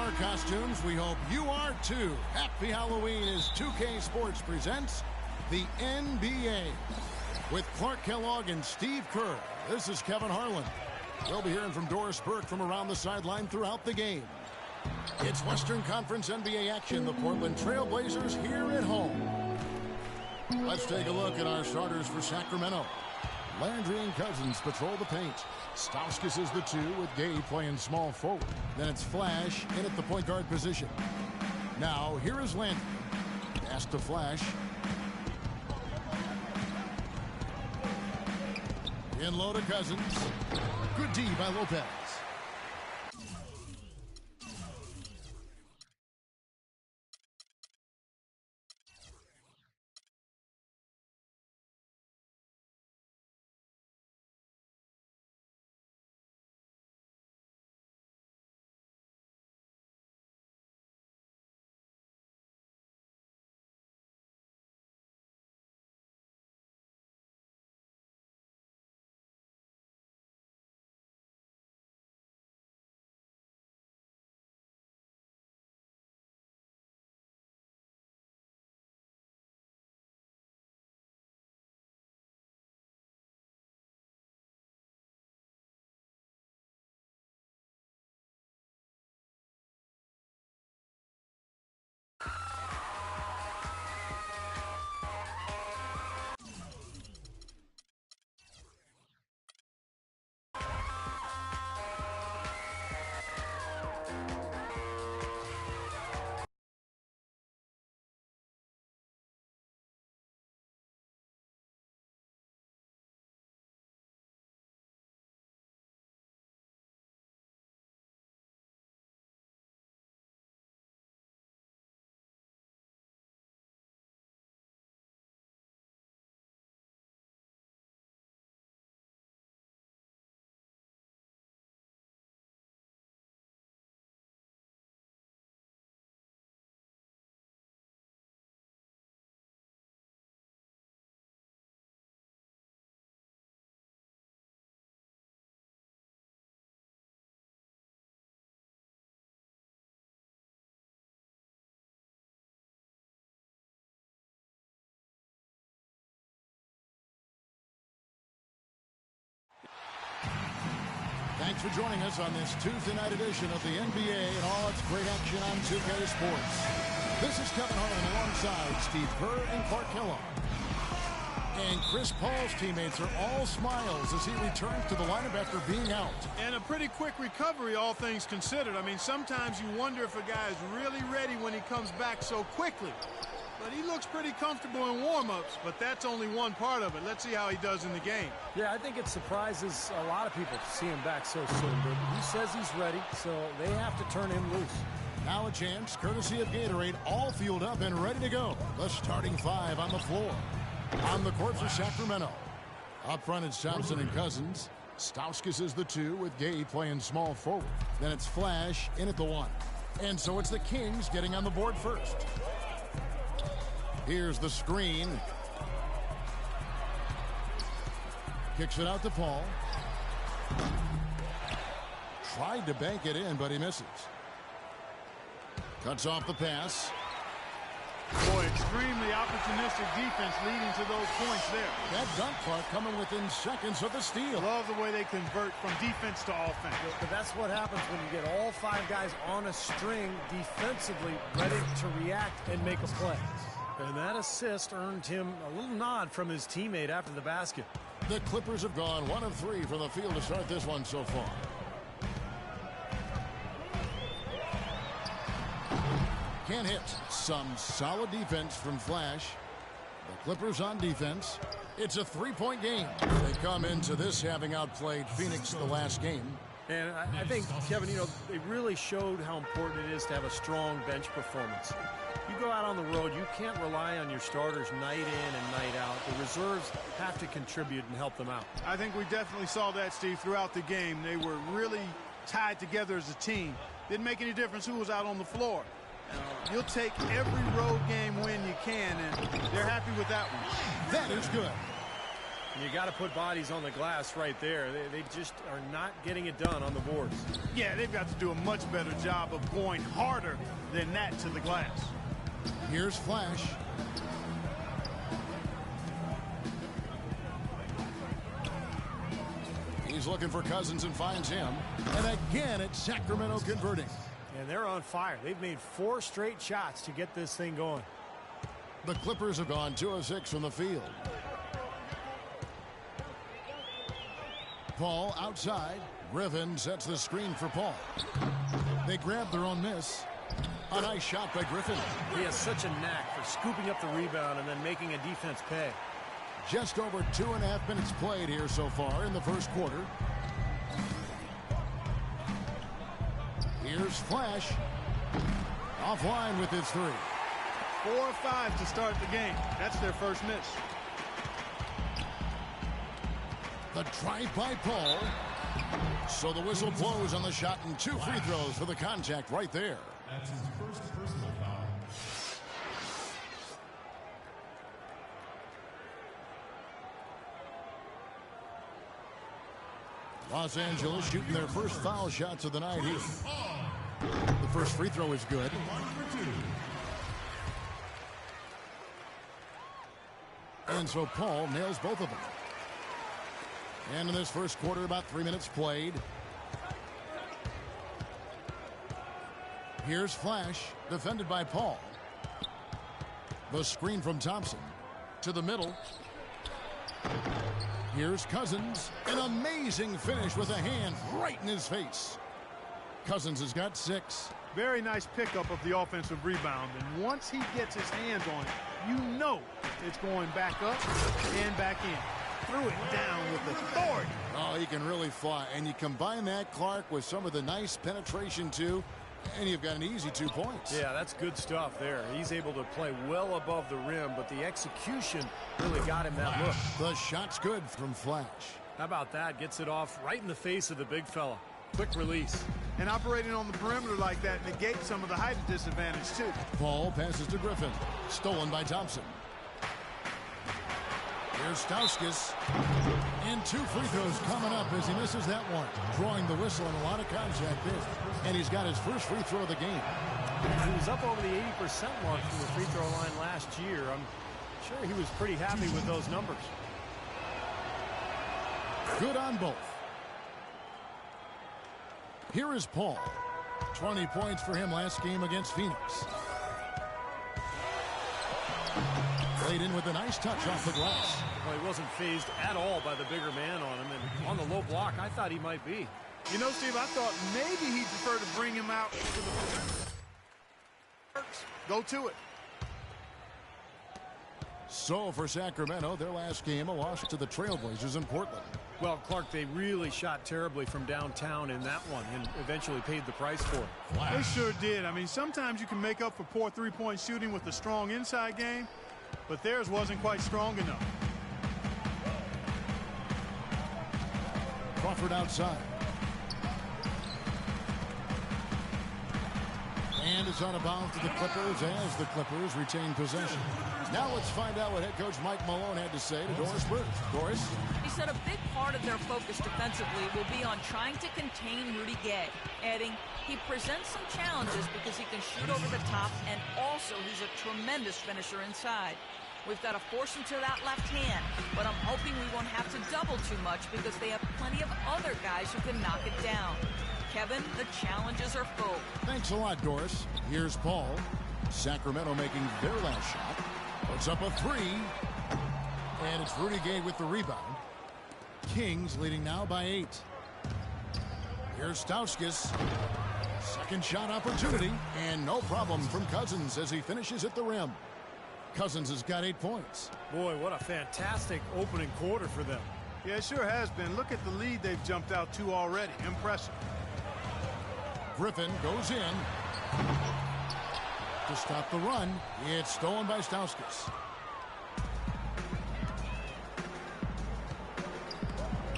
our costumes. We hope you are too. Happy Halloween as 2K Sports presents the NBA. With Clark Kellogg and Steve Kerr, this is Kevin Harlan. We'll be hearing from Doris Burke from around the sideline throughout the game. It's Western Conference NBA action. The Portland Trail Blazers here at home. Let's take a look at our starters for Sacramento. Landry and Cousins patrol the paint. Stauskas is the 2 with Gay playing small forward. Then it's Flash in at the point guard position. Now here is Landry. Pass to Flash. In low to Cousins. Good D by Lopez. Thanks for joining us on this Tuesday night edition of the NBA and all its great action on 2K Sports. This is Kevin Harlan alongside Steve Kerr and Clark Kellogg. And Chris Paul's teammates are all smiles as he returns to the lineup after being out. And a pretty quick recovery, all things considered. I mean, sometimes you wonder if a guy is really ready when he comes back so quickly. But he looks pretty comfortable in warm-ups, but that's only one part of it. Let's see how he does in the game. Yeah, I think it surprises a lot of people to see him back so soon, but he says he's ready, so they have to turn him loose. Now a chance, courtesy of Gatorade, all fueled up and ready to go. The starting 5 on the floor. On the court for Sacramento. Up front, it's Thompson and Cousins. Stauskas is the 2 with Gay playing small forward. Then it's Flash in at the 1. And so it's the Kings getting on the board first. Here's the screen. Kicks it out to Paul. Tried to bank it in, but he misses. Cuts off the pass. Boy, extremely opportunistic defense leading to those points there. That dunk clock coming within seconds of the steal. Love the way they convert from defense to offense. But that's what happens when you get all 5 guys on a string defensively ready to react and make a play. And that assist earned him a little nod from his teammate after the basket. The Clippers have gone 1 of 3 from the field to start this one so far. Can't hit. Some solid defense from Flash. The Clippers on defense. It's a 3-point game. They come into this having outplayed Phoenix the last game. And I think, Kevin, you know, they really showed how important it is to have a strong bench performance. You go out on the road, you can't rely on your starters night in and night out. The reserves have to contribute and help them out. I think we definitely saw that, Steve, throughout the game. They were really tied together as a team. Didn't make any difference who was out on the floor. You'll take every road game win you can, and they're happy with that one. That is good. You got to put bodies on the glass right there. They just are not getting it done on the boards. Yeah, they've got to do a much better job of going harder than that to the glass. Here's Flash. He's looking for Cousins and finds him. And again, it's Sacramento converting. And they're on fire. They've made 4 straight shots to get this thing going. The Clippers have gone 2 of 6 from the field. Paul outside. Griffin sets the screen for Paul. They grab their own miss. A nice shot by Griffin. He has such a knack for scooping up the rebound and then making a defense pay. Just over 2.5 minutes played here so far in the first quarter. Here's Flash. Offline with his 3. 4 or 5 to start the game. That's their first miss. The drive by Paul. So the whistle blows on the shot and 2 free throws for the contact right there. That's his first personal foul. Los Angeles shooting their first foul shots of the night here. The first free throw is good. And so Paul nails both of them. And in this first quarter, about 3 minutes played. Here's Flash, defended by Paul. The screen from Thompson to the middle. Here's Cousins. An amazing finish with a hand right in his face. Cousins has got 6. Very nice pickup of the offensive rebound. And once he gets his hands on it, you know it's going back up and back in. Threw it down with authority. Oh, he can really fly. And you combine that, Clark, with some of the nice penetration, too, and you've got an easy 2 points. Yeah, that's good stuff there. He's able to play well above the rim, but the execution really got him that look. The shot's good from Flash. How about that? Gets it off right in the face of the big fella. Quick release. And operating on the perimeter like that negates some of the height disadvantage, too. Paul passes to Griffin. Stolen by Thompson. Here's Stauskas. And 2 free throws coming up as he misses that one. Drawing the whistle and a lot of contact there. And he's got his first free throw of the game. He was up over the 80% mark from the free throw line last year. I'm sure he was pretty happy with those numbers. Good on both. Here is Paul. 20 points for him last game against Phoenix. Played in with a nice touch off the glass. Well, he wasn't fazed at all by the bigger man on him. And on the low block, I thought he might be. You know, Steve, I thought maybe he'd prefer to bring him out to the go to it. So for Sacramento, their last game, a loss to the Trailblazers in Portland. Well, Clark, they really shot terribly from downtown in that one and eventually paid the price for it. They sure did. I mean, sometimes you can make up for poor three-point shooting with a strong inside game, but theirs wasn't quite strong enough. Crawford outside. And it's out of bounds to the Clippers as the Clippers retain possession. Now let's find out what head coach Mike Malone had to say to Doris Burke. Doris? He said a big part of their focus defensively will be on trying to contain Rudy Gay, adding he presents some challenges because he can shoot over the top and also he's a tremendous finisher inside. We've got to force him to that left hand, but I'm hoping we won't have to double too much because they have plenty of other guys who can knock it down. Kevin, the challenges are full. Thanks a lot, Doris. Here's Paul. Sacramento making their last shot. Puts up a 3. And it's Rudy Gay with the rebound. Kings leading now by 8. Here's Stauskas. Second shot opportunity. And no problem from Cousins as he finishes at the rim. Cousins has got 8 points. Boy, what a fantastic opening quarter for them. Yeah, it sure has been. Look at the lead they've jumped out to already. Impressive. Griffin goes in to stop the run. It's stolen by Stauskas.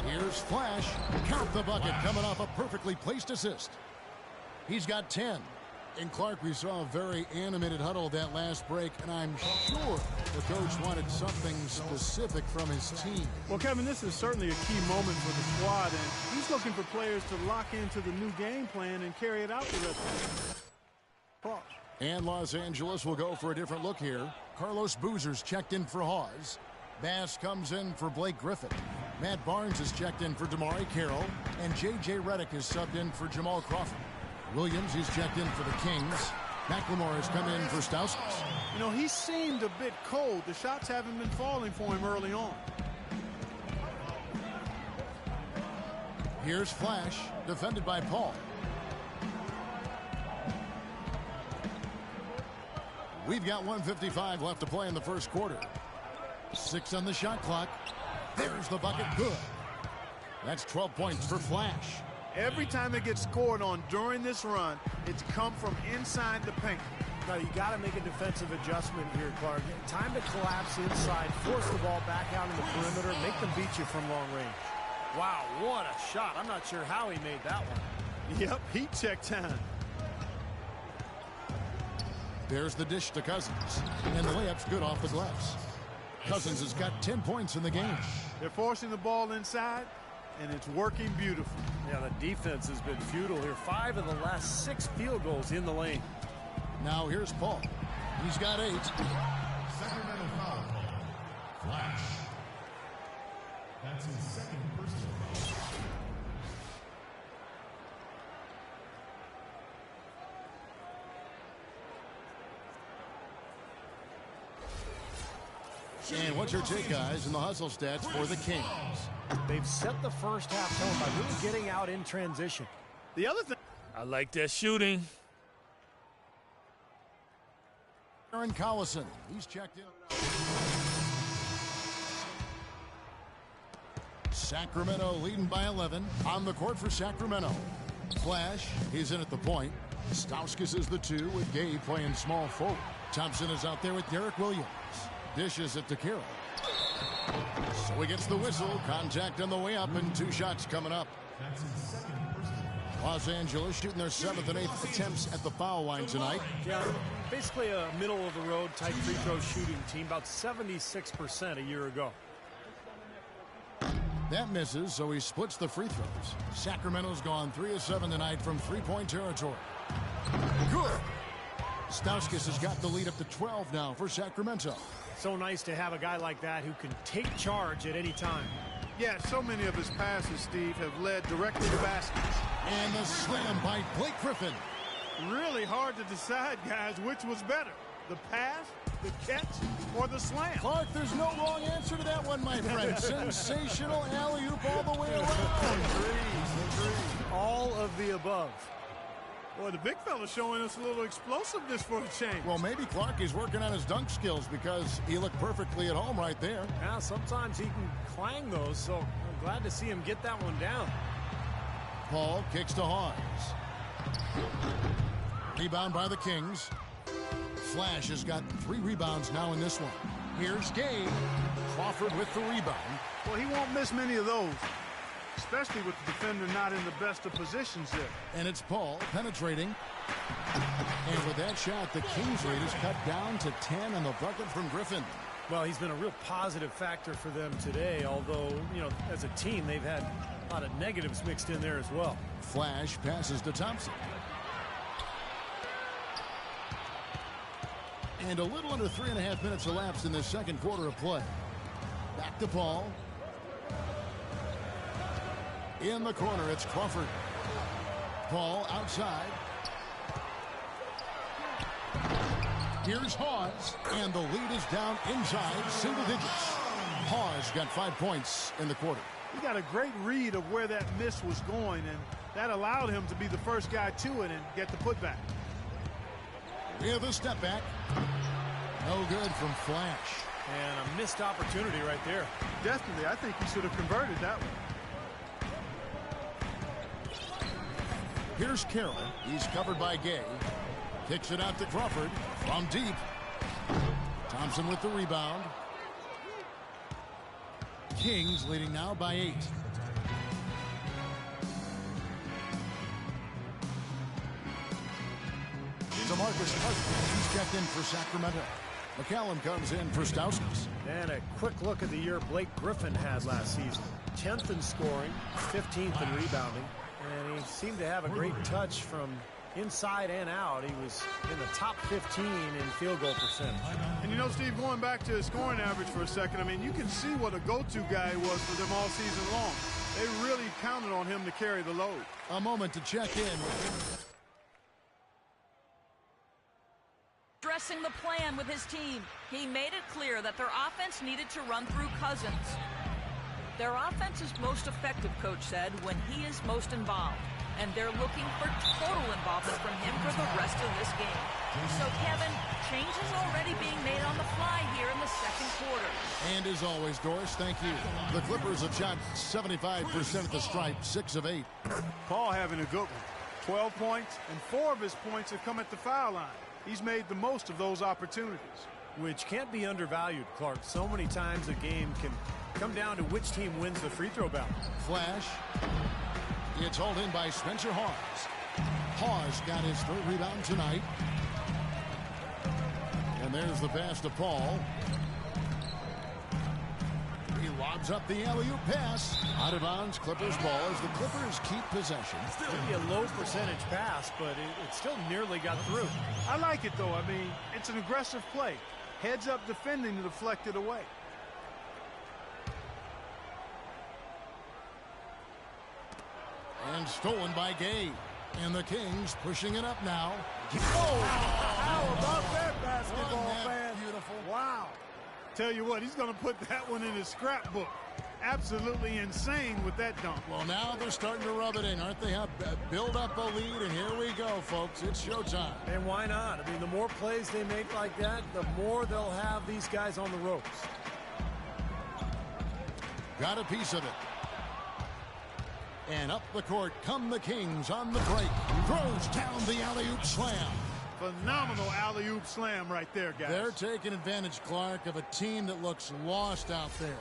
Here's Flash. Count the bucket coming off a perfectly placed assist. He's got 10. And Clark, we saw a very animated huddle that last break, and I'm sure the coach wanted something specific from his team. Well, Kevin, this is certainly a key moment for the squad, and he's looking for players to lock into the new game plan and carry it out the rest of the day. And Los Angeles will go for a different look here. Carlos Boozer's checked in for Hawes. Bass comes in for Blake Griffin. Matt Barnes is checked in for Damari Carroll, and J.J. Redick is subbed in for Jamal Crawford. Williams is checked in for the Kings. McLemore has come in for Stauskas. You know, he seemed a bit cold. The shots haven't been falling for him early on. Here's Flash, defended by Paul. We've got 1:55 left to play in the first quarter. 6 on the shot clock. There's the bucket. Good. That's 12 points for Flash. Every time it gets scored on during this run, it's come from inside the paint. Now, you got to make a defensive adjustment here, Clark. Time to collapse inside, force the ball back out in the perimeter, make them beat you from long range. Wow, what a shot. I'm not sure how he made that one. Yep, heat check time. There's the dish to Cousins, and the layup's good off the glass. Cousins has got 10 points in the game. They're forcing the ball inside, and it's working beautifully. Yeah, the defense has been futile here. 5 of the last 6 field goals in the lane. Now here's Paul. He's got 8. Sacramento foul call. Flash. That's his second personal foul. And what's your take, guys, in the hustle stats for the Kings? They've set the first half tone by really getting out in transition. The other thing, I like that shooting. Aaron Collison, he's checked in. Sacramento leading by 11 on the court for Sacramento. Flash, he's in at the point. Stauskas is the 2 with Gay playing small forward. Thompson is out there with Derek Williams. Dishes it to Carroll. So he gets the whistle. Contact on the way up and 2 shots coming up. That's his second personal foul. Los Angeles shooting their 7th and 8th attempts at the foul line tonight. Yeah, basically a middle-of-the-road type free throw shooting team, about 76% a year ago. That misses, so he splits the free throws. Sacramento's gone 3 of 7 tonight from three-point territory. Good. Stauskas has got the lead up to 12 now for Sacramento. So nice to have a guy like that who can take charge at any time. yeah, so many of his passes, Steve, have led directly to baskets. And the slam by Blake Griffin. Really hard to decide, guys, which was better, the pass, the catch, or the slam. Clark, there's no wrong answer to that one, my friend. Sensational alley-oop all the way around. All of the above. Boy, the big fella's showing us a little explosiveness for a change. Well, maybe Clark is working on his dunk skills because he looked perfectly at home right there. Yeah, sometimes he can clang those, so I'm glad to see him get that one down. Paul kicks to Hawes. Rebound by the Kings. Flash has got 3 rebounds now in this one. Here's Gay. Crawford with the rebound. Well, he won't miss many of those, especially with the defender not in the best of positions there. And it's Paul penetrating. And with that shot, the Kings lead is cut down to 10 on the bucket from Griffin. Well, he's been a real positive factor for them today, although, you know, as a team, they've had a lot of negatives mixed in there as well. Flash passes to Thompson. And a little under 3.5 minutes elapsed in the second quarter of play. Back to Paul. In the corner, it's Crawford. Paul outside. Here's Hawes, and the lead is down inside single digits. Hawes got 5 points in the quarter. He got a great read of where that miss was going, and that allowed him to be the first guy to it and get the putback. With a step back. No good from Flash. And a missed opportunity right there. Definitely, I think he should have converted that one. Here's Carroll. He's covered by Gay. Kicks it out to Crawford from deep. Thompson with the rebound. Kings leading now by 8. Marcus Cousins. He's checked in for Sacramento. McCallum comes in for Stauskas. And a quick look at the year Blake Griffin had last season. 10th in scoring, 15th in rebounding, and he seemed to have a great touch from inside and out. He was in the top 15 in field goal percentage. And you know, Steve, going back to his scoring average for a second, I mean, you can see what a go-to guy he was for them all season long. They really counted on him to carry the load. A moment to check in. Dressing the plan with his team. He made it clear that their offense needed to run through Cousins. Their offense is most effective, Coach said, when he is most involved. And they're looking for total involvement from him for the rest of this game. So, Kevin, changes already being made on the fly here in the second quarter. And as always, Doris, thank you. The Clippers have shot 75% at the stripe, 6 of 8. Paul having a good one. 12 points, and 4 of his points have come at the foul line. He's made the most of those opportunities. Which can't be undervalued, Clark. So many times a game can come down to which team wins the free throw battle. Flash. It's hauled in by Spencer Hawes. Hawes got his 3rd rebound tonight. And there's the pass to Paul. He lobs up the alley-oop pass. Out of bounds, Clippers ball as the Clippers keep possession. Maybe a low percentage pass, but it still nearly got through. I like it, though. I mean, it's an aggressive play. Heads up defending to deflect it away. And stolen by Gay. And the Kings pushing it up now. How about that basketball, Wasn't that fan? beautiful? Wow. Tell you what, he's going to put that one in his scrapbook. Absolutely insane with that dunk. Well, now they're starting to rub it in, aren't they? Build up a lead, and here we go, folks. It's showtime. And why not? I mean, the more plays they make like that, the more they'll have these guys on the ropes. Got a piece of it. And up the court come the Kings on the break. Throws down the alley-oop slam. Phenomenal alley-oop slam right there, guys. They're taking advantage, Clark, of a team that looks lost out there.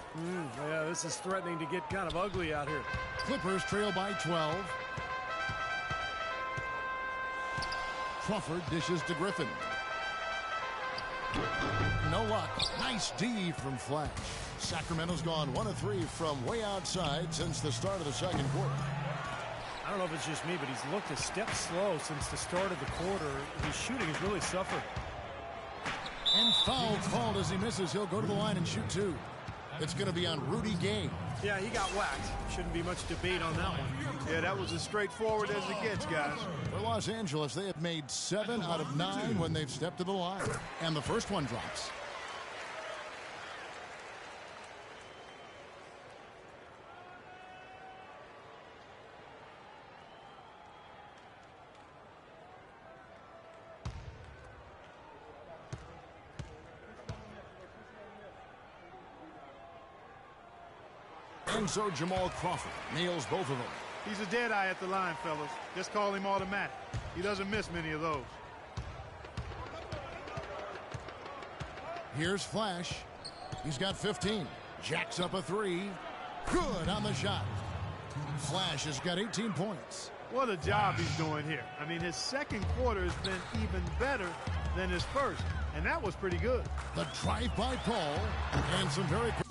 Yeah, this is threatening to get kind of ugly out here. Clippers trail by 12. Crawford dishes to Griffin. No luck. Nice D from Flash. Sacramento's gone 1 of 3 from way outside since the start of the second quarter. I don't know if it's just me, but he's looked a step slow since the start of the quarter. His shooting has really suffered. And foul called as he misses. He'll go to the line and shoot 2. It's going to be on Rudy Gay. Yeah, he got whacked. Shouldn't be much debate on that one. Yeah, that was as straightforward as it gets, guys. For Los Angeles, they have made 7 out of 9 when they've stepped to the line. And the first one drops. And so Jamal Crawford nails both of them. He's a dead eye at the line, fellas. Just call him automatic. He doesn't miss many of those. Here's Flash. He's got 15. Jacks up a 3. Good on the shot. Flash has got 18 points. What a job he's doing here. I mean, his second quarter has been even better than his first, and that was pretty good. The drive by Paul and some very quick.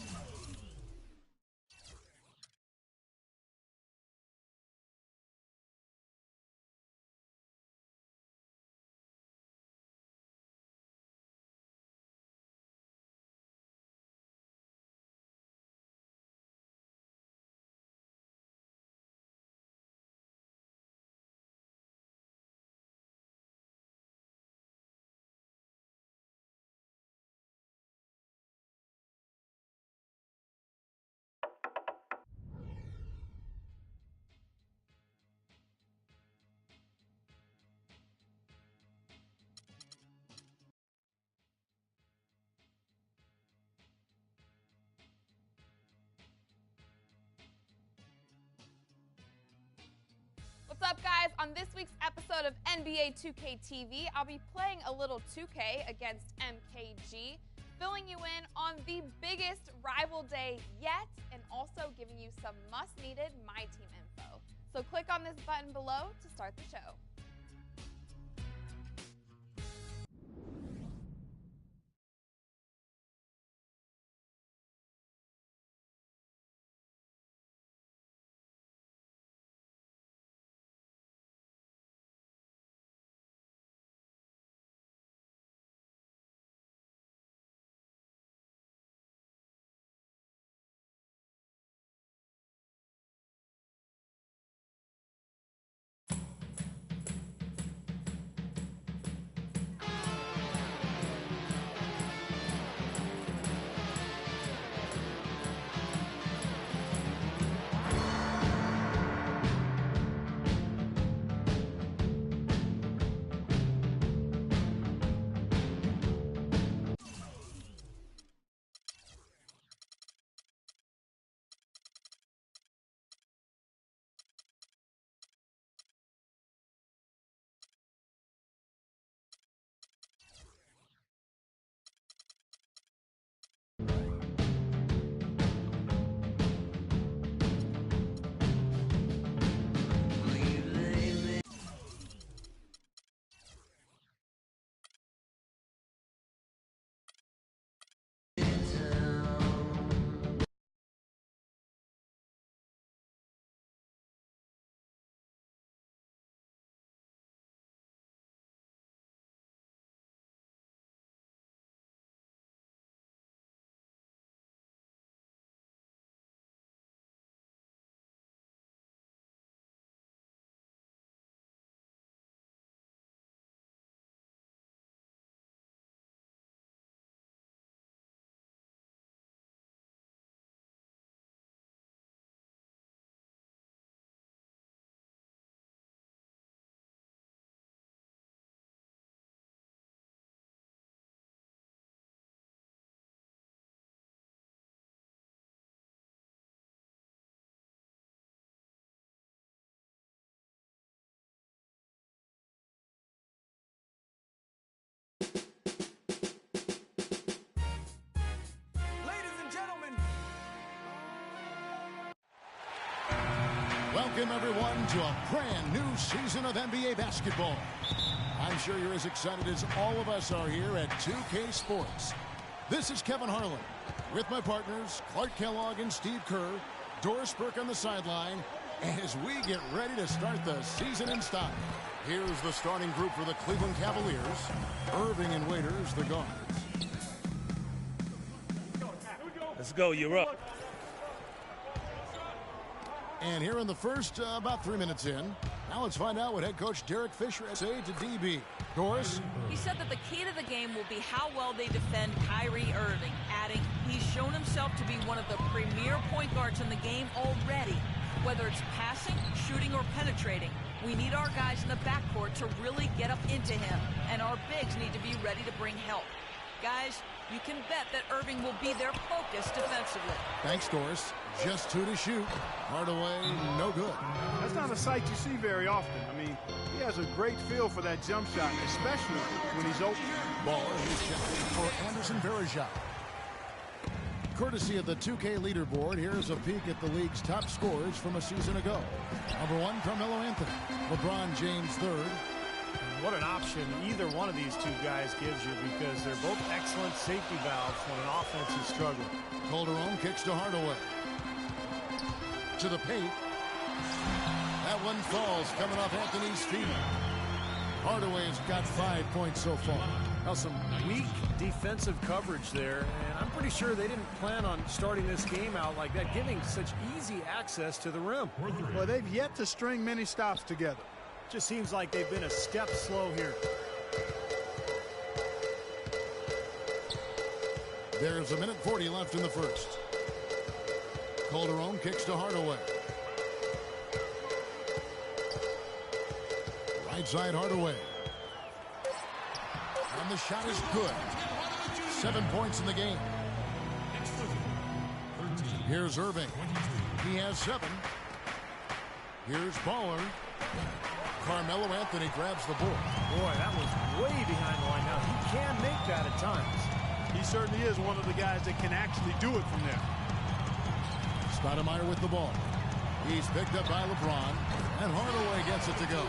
What's up, guys? On this week's episode of NBA 2K TV, I'll be playing a little 2K against MKG, filling you in on the biggest rival day yet, and also giving you some must-needed My Team info. So click on this button below to start the show. Welcome, everyone, to a brand new season of NBA basketball. I'm sure you're as excited as all of us are here at 2K Sports. This is Kevin Harlan with my partners, Clark Kellogg and Steve Kerr, Doris Burke on the sideline, as we get ready to start the season in style. Here's the starting group for the Cleveland Cavaliers. Irving and Waiters, the guards. Let's go, you're up. And here in the first, about 3 minutes in. Now let's find out what head coach Derek Fisher has said to DB. Doris? He said that the key to the game will be how well they defend Kyrie Irving, adding he's shown himself to be one of the premier point guards in the game already. Whether it's passing, shooting, or penetrating, we need our guys in the backcourt to really get up into him, and our bigs need to be ready to bring help. Guys, you can bet that Irving will be their focus defensively. Thanks, Doris. Just 2 to shoot. Hardaway, no good. That's not a sight you see very often. I mean, he has a great feel for that jump shot, especially when he's open. Baller, he's checking for Anderson Varejao. Courtesy of the 2K leaderboard, here's a peek at the league's top scorers from a season ago. Number 1, Carmelo Anthony. LeBron James, 3rd. What an option either one of these two guys gives you, because they're both excellent safety valves when an offense is struggling. Calderon kicks to Hardaway. To the paint. That one falls coming off Anthony's feet. Hardaway's got 5 points so far. Now some weak defensive coverage there, and I'm pretty sure they didn't plan on starting this game out like that, giving such easy access to the rim. Well, they've yet to string many stops together. Just seems like they've been a step slow here. There's 1:40 left in the first. Calderon kicks to Hardaway. Right side Hardaway. And the shot is good. 7 points in the game. Here's Irving. He has 7. Here's Baller. Carmelo Anthony grabs the board. Boy, that was way behind the line. Now, he can make that at times. He certainly is one of the guys that can actually do it from there. Stoudemire with the ball. He's picked up by LeBron, and Hardaway gets it to go.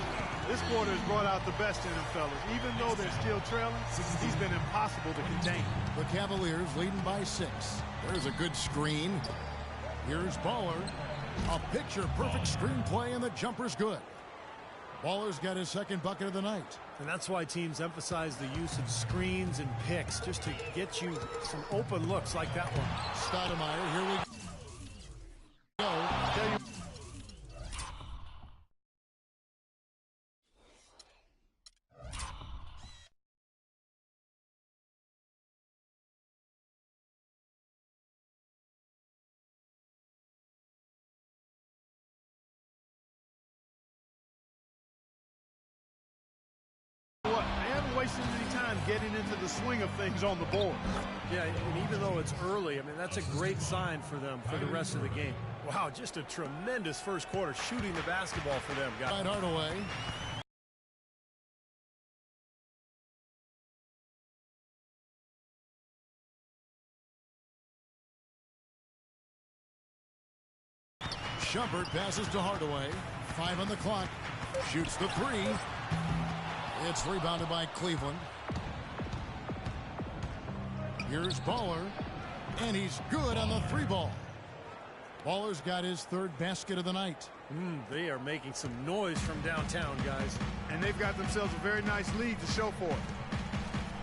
This quarter has brought out the best in him, fellas. Even though they're still trailing, he's been impossible to contain. The Cavaliers leading by 6. There's a good screen. Here's Baller. A picture-perfect screenplay, and the jumper's good. Baller's got his second bucket of the night. And that's why teams emphasize the use of screens and picks, just to get you some open looks like that one. Stoudemire, here we go. They haven't wasted any time getting into the swing of things on the board. Yeah, and even though it's early, I mean, that's a great sign for them for the rest of the game. Wow, just a tremendous first quarter shooting the basketball for them, guys. Right, Hardaway. Shumpert passes to Hardaway. 5 on the clock. Shoots the 3. It's rebounded by Cleveland. Here's Baller. And he's good on the 3 ball. Baller's got his 3rd basket of the night. They are making some noise from downtown, guys. And they've got themselves a very nice lead to show for it.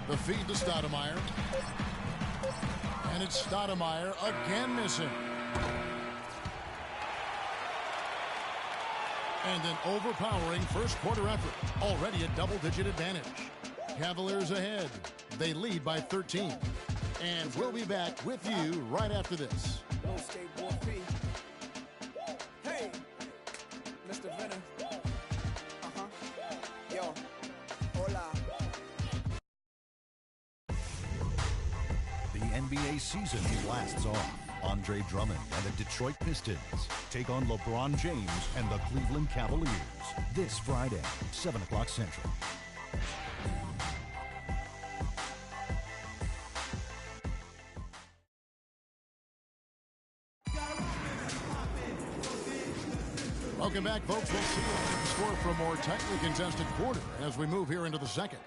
The feed to Stoudemire. And it's Stoudemire again missing. And an overpowering first quarter effort. Already a double-digit advantage. Cavaliers ahead. They lead by 13. And we'll be back with you right after this. Hey, Mr. Venner. Yo, hola. The NBA season blasts off. Andre Drummond and the Detroit Pistons take on LeBron James and the Cleveland Cavaliers this Friday, 7 o'clock Central. Welcome back back, folks. We'll see the score for a more tightly contested quarter as we move here into the second.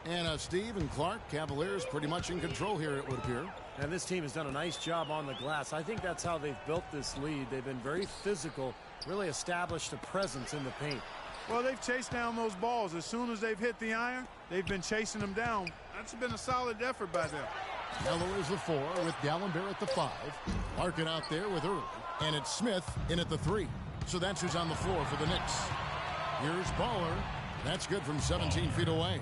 And Steve and Clark, Cavaliers pretty much in control here, it would appear. And this team has done a nice job on the glass. I think that's how they've built this lead. They've been very physical, really established a presence in the paint. Well, they've chased down those balls. As soon as they've hit the iron, they've been chasing them down. That's been a solid effort by them. Miller is the 4 with Dallenberg at the 5. Larkin out there with Early. And it's Smith in at the 3. So that's who's on the floor for the Knicks. Here's Baller. That's good from 17 feet away.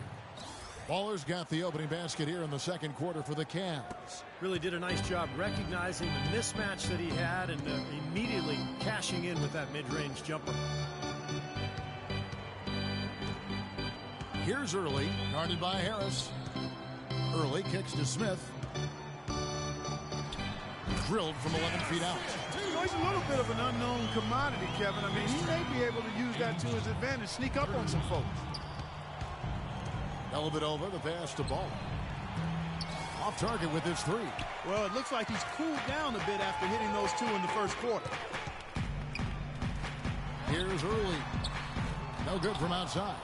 Baller's got the opening basket here in the second quarter for the Cavs. Really did a nice job recognizing the mismatch that he had and immediately cashing in with that mid-range jumper. Here's Early, guarded by Harris. Early kicks to Smith. Drilled from 11 feet out. Well, he's a little bit of an unknown commodity, Kevin. I mean, he may be able to use that to his advantage, sneak up on some folks. Dellavedova, the pass to Ball. Off target with his 3. Well, it looks like he's cooled down a bit after hitting those 2 in the first quarter. Here's Early. No good from outside.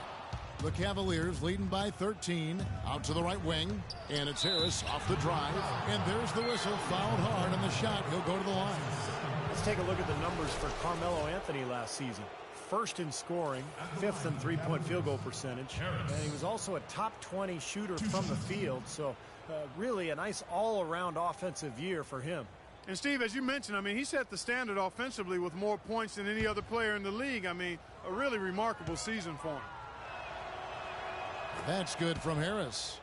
The Cavaliers leading by 13. Out to the right wing. And it's Harris off the drive. And there's the whistle. Fouled hard on the shot. He'll go to the line. Let's take a look at the numbers for Carmelo Anthony last season. First in scoring, 5th in three-point field goal percentage, and he was also a top 20 shooter from the field, so really a nice all-around offensive year for him. And Steve, as you mentioned, I mean, he set the standard offensively with more points than any other player in the league. I mean, a really remarkable season for him. That's good from Harris.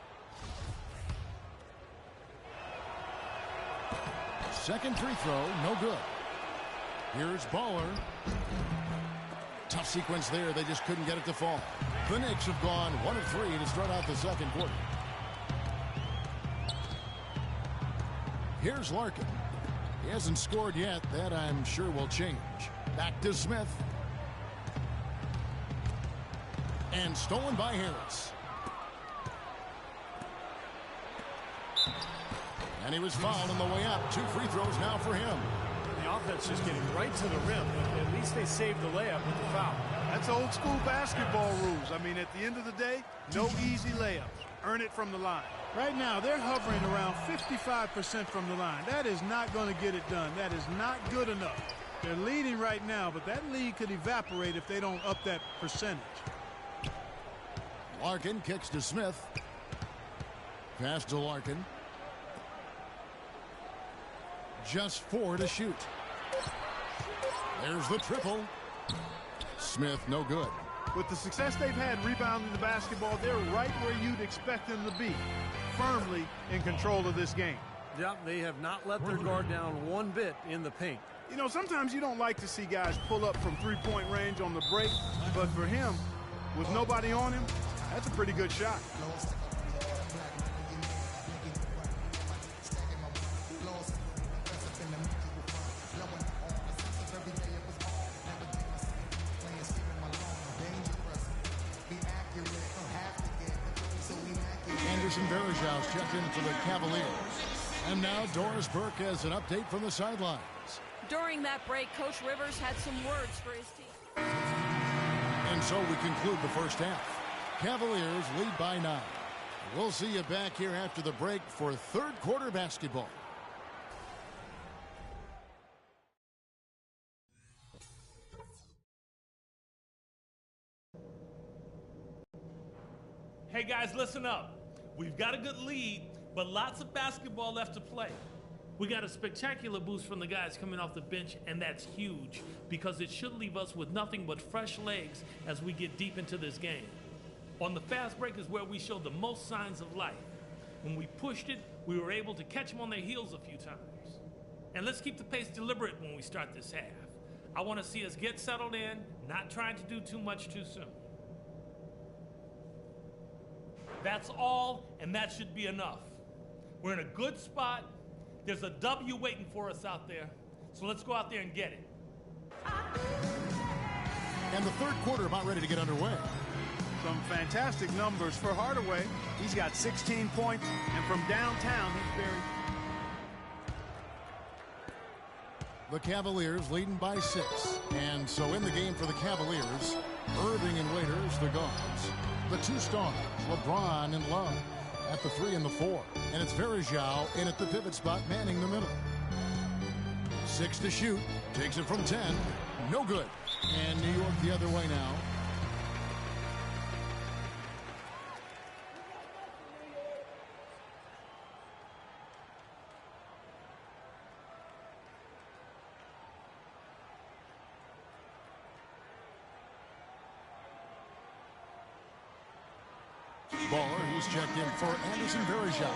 Second free throw, no good. Here's Baller. Tough sequence there. They just couldn't get it to fall. The Knicks have gone 1 of 3 to start out the second quarter. Here's Larkin. He hasn't scored yet. That I'm sure will change. Back to Smith. And stolen by Harris. And he was fouled on the way up. 2 free throws now for him. The offense just getting right to the rim, but at least they saved the layup with the foul. That's old school basketball rules. I mean, at the end of the day, no easy layups. Earn it from the line. Right now, they're hovering around 55% from the line. That is not going to get it done. That is not good enough. They're leading right now, but that lead could evaporate if they don't up that percentage. Larkin kicks to Smith. Pass to Larkin. Just 4 to shoot. There's the triple. Smith, no good. With the success they've had rebounding the basketball, they're right where you'd expect them to be. Firmly in control of this game. Yeah, they have not let their guard down one bit in the paint. You know, sometimes you don't like to see guys pull up from three-point range on the break, but for him, with nobody on him, that's a pretty good shot. Anderson Varejao checked in for the Cavaliers. And now Doris Burke has an update from the sidelines. During that break, Coach Rivers had some words for his team. And so we conclude the first half. Cavaliers lead by 9. We'll see you back here after the break for third quarter basketball. Hey guys, listen up. We've got a good lead, but lots of basketball left to play. We got a spectacular boost from the guys coming off the bench, and that's huge because it should leave us with nothing but fresh legs as we get deep into this game. On the fast break is where we showed the most signs of life. When we pushed it, we were able to catch them on their heels a few times. And let's keep the pace deliberate when we start this half. I want to see us get settled in, not trying to do too much too soon. That's all, and that should be enough. We're in a good spot. There's a W waiting for us out there. So let's go out there and get it. And the third quarter about ready to get underway. Some fantastic numbers for Hardaway. He's got 16 points, and from downtown, he's buried. The Cavaliers leading by 6. And so in the game for the Cavaliers, Irving and Waiters, the guards. The two stars, LeBron and Love, at the 3 and the 4. And it's Varejao in at the pivot spot, manning the middle. 6 to shoot. Takes it from 10. No good. And New York the other way now. Baller, he's checked in for Anderson Varejao.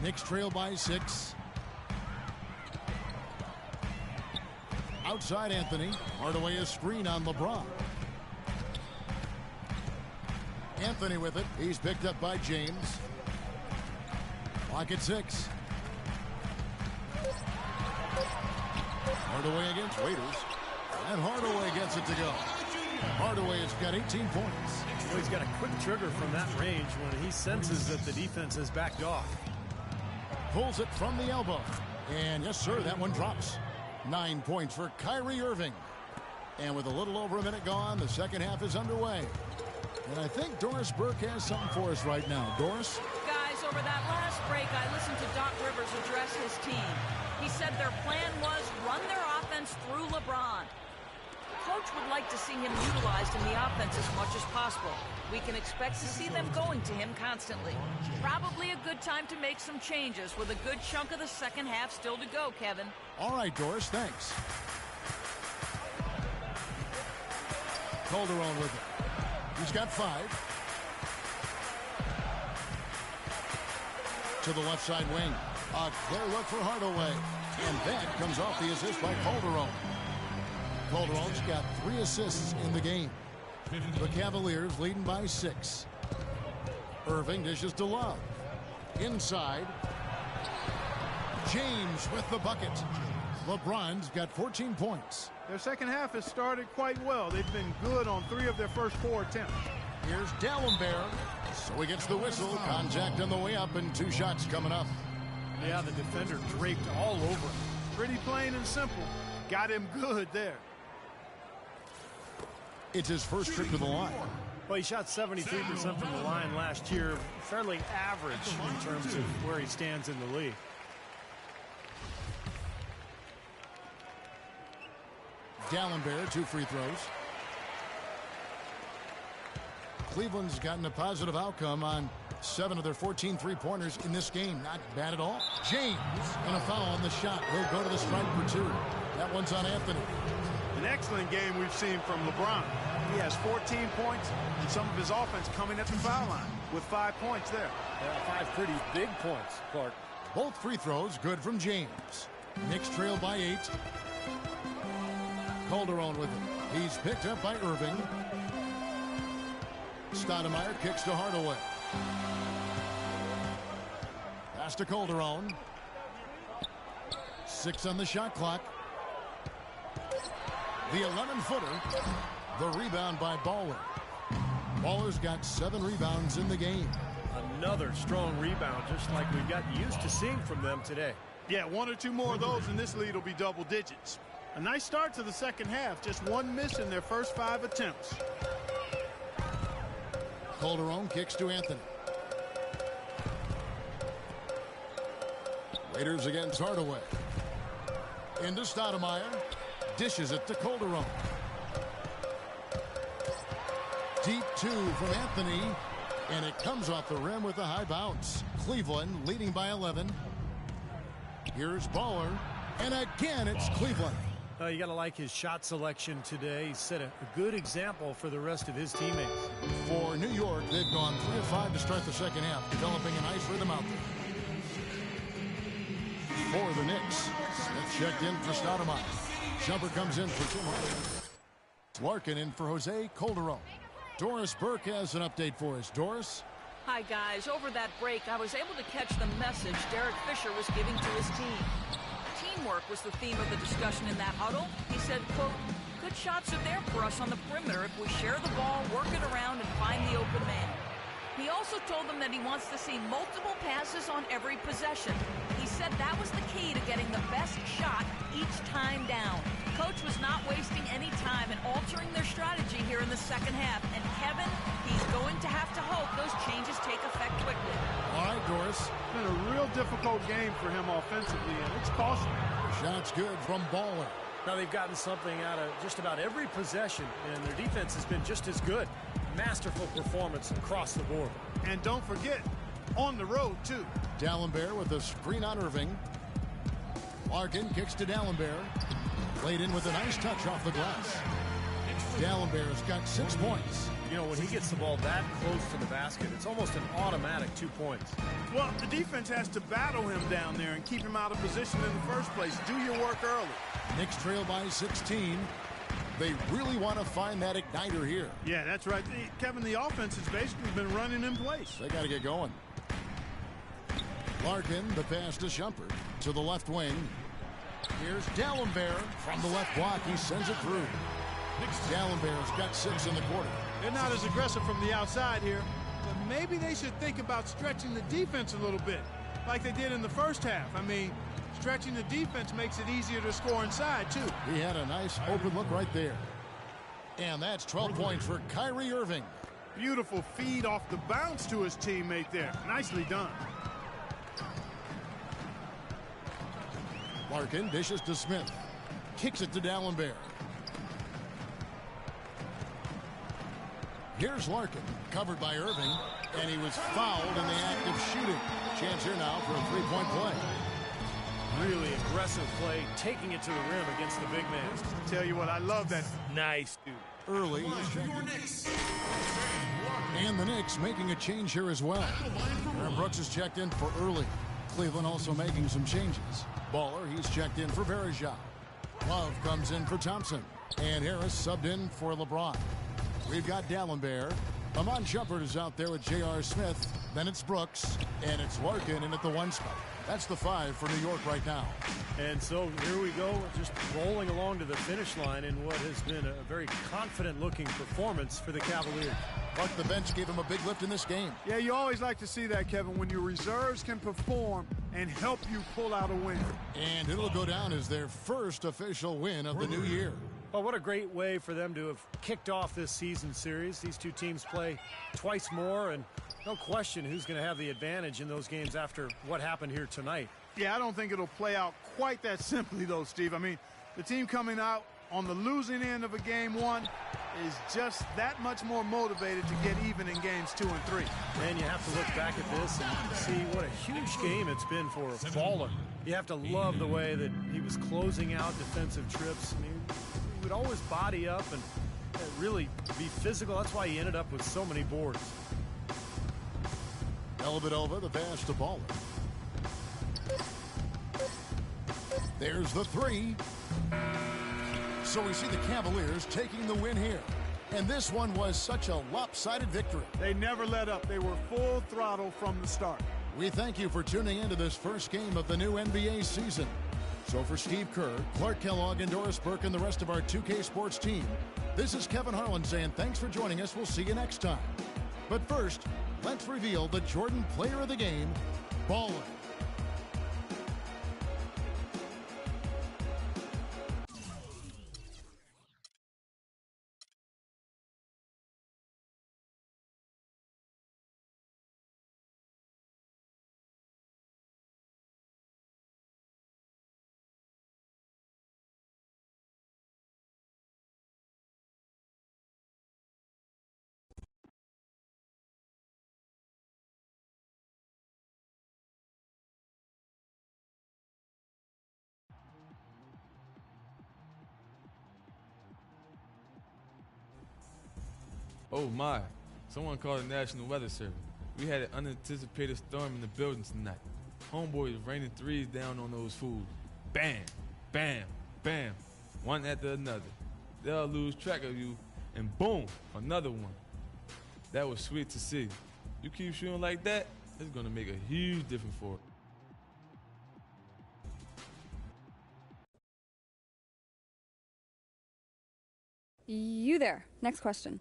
Knicks trail by 6. Outside Anthony. Hardaway a screen on LeBron. Anthony with it. He's picked up by James. Clock at 6. Hardaway against Waiters. And Hardaway gets it to go. Hardaway has got 18 points. Well, he's got a quick trigger from that range when he senses that the defense has backed off. Pulls it from the elbow. And yes, sir, that one drops. 9 points for Kyrie Irving. And with a little over a minute gone, the second half is underway. And I think Doris Burke has something for us right now. Doris? Guys, over that last break, I listened to Doc Rivers address his team. He said their plan was run their offense through LeBron. Coach would like to see him utilized in the offense as much as possible. We can expect to see them going to him constantly. Probably a good time to make some changes with a good chunk of the second half still to go, Kevin. All right, Doris, thanks. Calderon with it. He's got 5. To the left side wing. A clear look for Hardaway. And that comes off the assist by Calderon. Calderon's got 3 assists in the game. The Cavaliers leading by 6. Irving dishes to Love. Inside. James with the bucket. LeBron's got 14 points. Their second half has started quite well. They've been good on 3 of their first 4 attempts. Here's Dalembert. So he gets the whistle. Contact on the way up and 2 shots coming up. Yeah, the defender draped all over him. Pretty plain and simple. Got him good there. It's his first trip to the line. Well, he shot 73% from the line last year. Fairly average in terms of where he stands in the league. Dalembert, 2 free throws. Cleveland's gotten a positive outcome on 7 of their 14 three-pointers in this game. Not bad at all. James, and a foul on the shot. He'll go to the stripe for 2. That one's on Anthony. An excellent game we've seen from LeBron. He has 14 points and some of his offense coming at the foul line with 5 points there. 5 pretty big points, Clark. Both free throws good from James. Knicks trail by 8. Calderon with it. He's picked up by Irving. Stoudemire kicks to Hardaway. Pass to Calderon. 6 on the shot clock. The 11-footer. The rebound by Baller. Baller's got 7 rebounds in the game. Another strong rebound, just like we've gotten used to seeing from them today. Yeah, 1 or 2 more of those and this lead will be double digits. A nice start to the second half. Just 1 miss in their first 5 attempts. Calderon kicks to Anthony. Raiders against Hardaway. Into Stoudemire. Dishes it to Calderon. Deep 2 from Anthony. And it comes off the rim with a high bounce. Cleveland leading by 11. Here's Baller. And again, it's Cleveland. You got to like his shot selection today. He set a good example for the rest of his teammates. For New York, they've gone 3 of 5 to start the second half, developing a nice rhythm out there. For the Knicks, Smith checked in for Stoudemire. Jumper comes in for Tim Hardaway. Larkin in for Jose Calderon. Doris Burke has an update for us. Doris? Hi, guys. Over that break, I was able to catch the message Derek Fisher was giving to his team. Teamwork was the theme of the discussion in that huddle. He said, quote, good shots are there for us on the perimeter if we share the ball, work it around, and find the open man. He also told them that he wants to see multiple passes on every possession. He said that was the key to getting the best shot each time down. Coach was not wasting any time in altering their strategy here in the second half. And Kevin, he's going to have to hope those changes take effect quickly. All right, Doris. It's been a real difficult game for him offensively, and it's costly. Shot's good from Baller. Now they've gotten something out of just about every possession, and their defense has been just as good. Masterful performance across the board. And don't forget, on the road, too. Dallenberg with a screen on Irving. Larkin kicks to Dallenberg. Played in with a nice touch off the glass. Dallenberg's got 6 points. You know, when he gets the ball that close to the basket, it's almost an automatic 2 points. Well, the defense has to battle him down there and keep him out of position in the first place. Do your work early. Knicks trail by 16. They really want to find that igniter here. Yeah, that's right. Kevin, the offense has basically been running in place. They got to get going. Larkin, the pass to Shumpert. To the left wing. Here's Dallenberg from the left block. He sends it through. Dallenberg's got 6 in the quarter. They're not as aggressive from the outside here, but maybe they should think about stretching the defense a little bit, like they did in the first half. I mean, stretching the defense makes it easier to score inside, too. He had a nice open look right there. And that's 12 points for Kyrie Irving. Beautiful feed off the bounce to his teammate there. Nicely done. Larkin dishes to Smith. Kicks it to Dallenberg. Here's Larkin, covered by Irving, and he was fouled in the act of shooting. Chance here now for a three-point play. Really aggressive play, taking it to the rim against the big man. Tell you what, I love that. Nice, dude. Early. And the Knicks making a change here as well. Aaron Brooks is checked in for early. Cleveland also making some changes. Baller, he's checked in for Verejao. Love comes in for Thompson. And Harris subbed in for LeBron. We've got Dallenberg. Amon Shumpert is out there with J.R. Smith. Then it's Brooks. And it's Larkin in at the 1 spot. That's the 5 for New York right now. And so here we go, just rolling along to the finish line in what has been a very confident-looking performance for the Cavaliers. But the bench gave him a big lift in this game. Yeah, you always like to see that, Kevin, when your reserves can perform and help you pull out a win. And it'll go down as their first official win of the new year. Well, what a great way for them to have kicked off this season series. These two teams play twice more, and no question who's going to have the advantage in those games after what happened here tonight. Yeah, I don't think it'll play out quite that simply, though, Steve. I mean, the team coming out on the losing end of a game 1 is just that much more motivated to get even in games 2 and 3. And you have to look back at this and see what a huge game it's been for Baller. You have to love the way that he was closing out defensive trips. I mean, he would always body up and really be physical. That's why he ended up with so many boards. Dellavedova, the pass to Baller. There's the 3. So we see the Cavaliers taking the win here. And this one was such a lopsided victory. They never let up. They were full throttle from the start. We thank you for tuning into this first game of the new NBA season. So for Steve Kerr, Clark Kellogg, and Doris Burke, and the rest of our 2K Sports team, this is Kevin Harlan saying thanks for joining us. We'll see you next time. But first, let's reveal the Jordan Player of the Game, Baller. Oh my, someone called the National Weather Service. We had an unanticipated storm in the building tonight. Homeboy is raining threes down on those fools. Bam, bam, bam, one after another. they'll lose track of you, and boom, another one. That was sweet to see. You keep shooting like that, it's gonna make a huge difference for it. You there. Next question.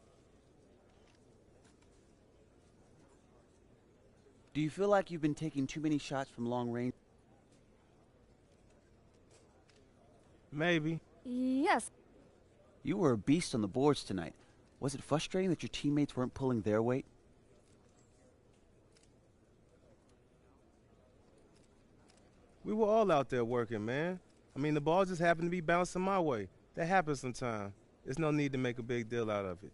Do you feel like you've been taking too many shots from long range? Maybe. Yes. You were a beast on the boards tonight. Was it frustrating that your teammates weren't pulling their weight? We were all out there working, man. I mean, the ball just happened to be bouncing my way. That happens sometimes. There's no need to make a big deal out of it.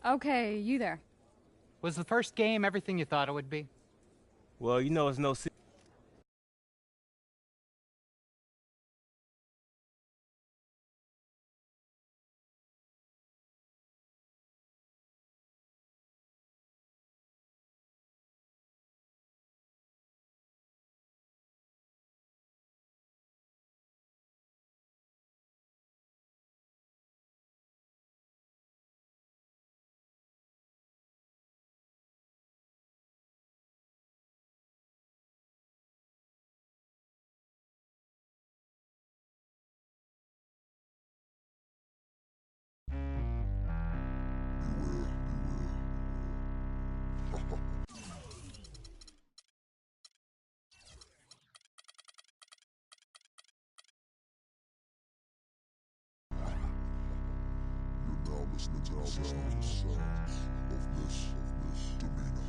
Okay, you there. Was the first game everything you thought it would be? Well, you know, it's no secret. Listening to the sounds of Miss Demeanor.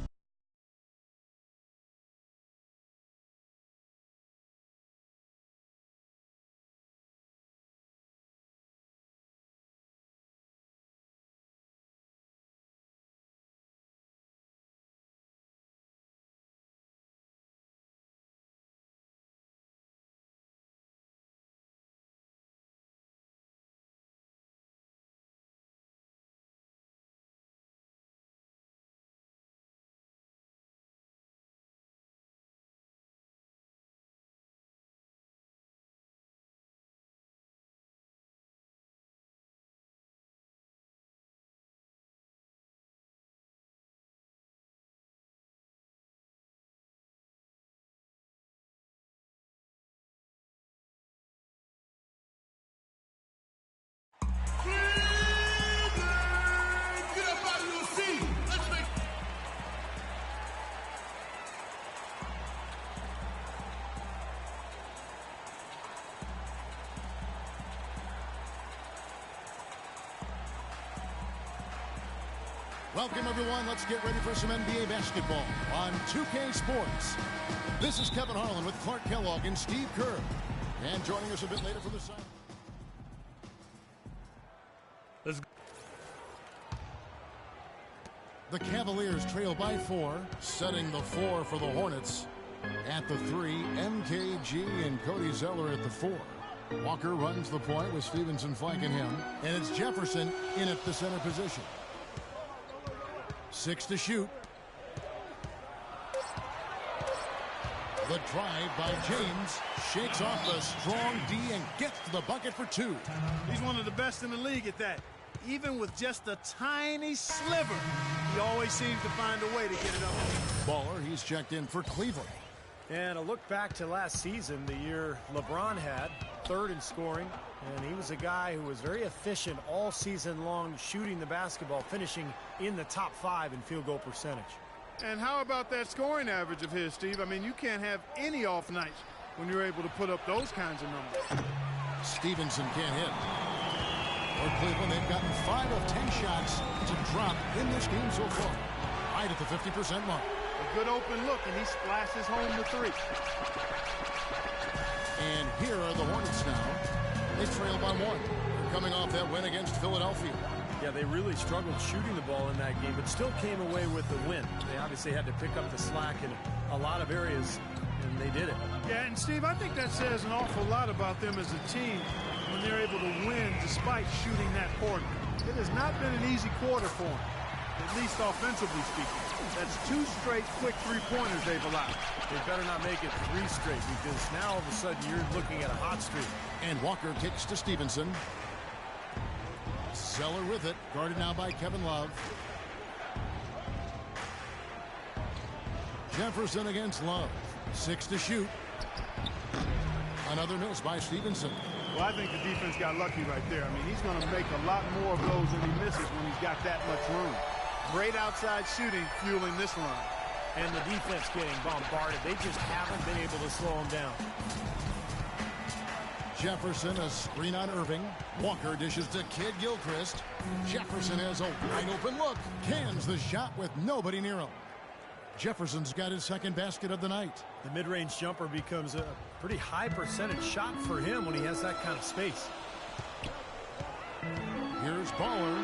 Welcome, everyone. Let's get ready for some NBA basketball on 2K Sports. This is Kevin Harlan with Clark Kellogg and Steve Kerr. And joining us a bit later from the side. Let's go. The Cavaliers trail by 4, setting the 4 for the Hornets. At the 3, MKG and Cody Zeller at the 4. Walker runs the point with Stevenson flanking him. And it's Jefferson in at the center position. 6 to shoot. The drive by James shakes off the strong D and gets to the bucket for 2. He's one of the best in the league at that. Even with just a tiny sliver, he always seems to find a way to get it up. Baller, he's checked in for Cleveland. And a look back to last season, the year LeBron had, 3rd in scoring, and he was a guy who was very efficient all season long shooting the basketball, finishing in the top 5 in field goal percentage. And how about that scoring average of his, Steve? I mean, you can't have any off nights when you're able to put up those kinds of numbers. Stevenson can't hit. For Cleveland, they've gotten 5 of 10 shots to drop in this game so far, right at the 50% mark. A good open look, and he splashes home the 3. And here are the Hornets now. They trail by 1. They're coming off that win against Philadelphia. Yeah, they really struggled shooting the ball in that game, but still came away with the win. They obviously had to pick up the slack in a lot of areas, and they did it. Yeah, and Steve, I think that says an awful lot about them as a team when they're able to win despite shooting that poorly. It has not been an easy quarter for them, at least offensively speaking. That's 2 straight quick 3-pointers they've allowed. They better not make it 3 straight, because now all of a sudden you're looking at a hot streak. And Walker kicks to Stevenson. Zeller with it, guarded now by Kevin Love. Jefferson against Love. 6 to shoot. Another miss by Stevenson. Well, I think the defense got lucky right there. I mean, he's going to make a lot more of those than he misses when he's got that much room. Great outside shooting fueling this run. And the defense getting bombarded. They just haven't been able to slow him down. Jefferson, a screen on Irving. Walker dishes to Kid Gilchrist. Jefferson has a wide open look. Cans the shot with nobody near him. Jefferson's got his second basket of the night. The mid-range jumper becomes a pretty high percentage shot for him when he has that kind of space. Here's Baller,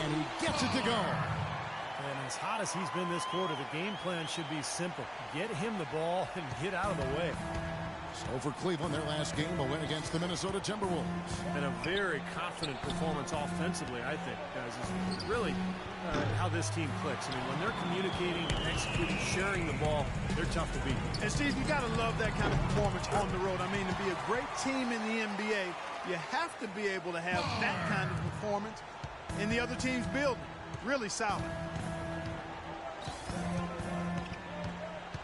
and he gets it to go. And as hot as he's been this quarter, the game plan should be simple. Get him the ball and get out of the way. So for Cleveland, their last game, a win against the Minnesota Timberwolves. And a very confident performance offensively, I think, guys, is really how this team clicks. I mean, when they're communicating, executing, sharing the ball, they're tough to beat. And, Steve, you got to love that kind of performance on the road. I mean, to be a great team in the NBA, you have to be able to have that kind of performance in the other team's building. Really solid.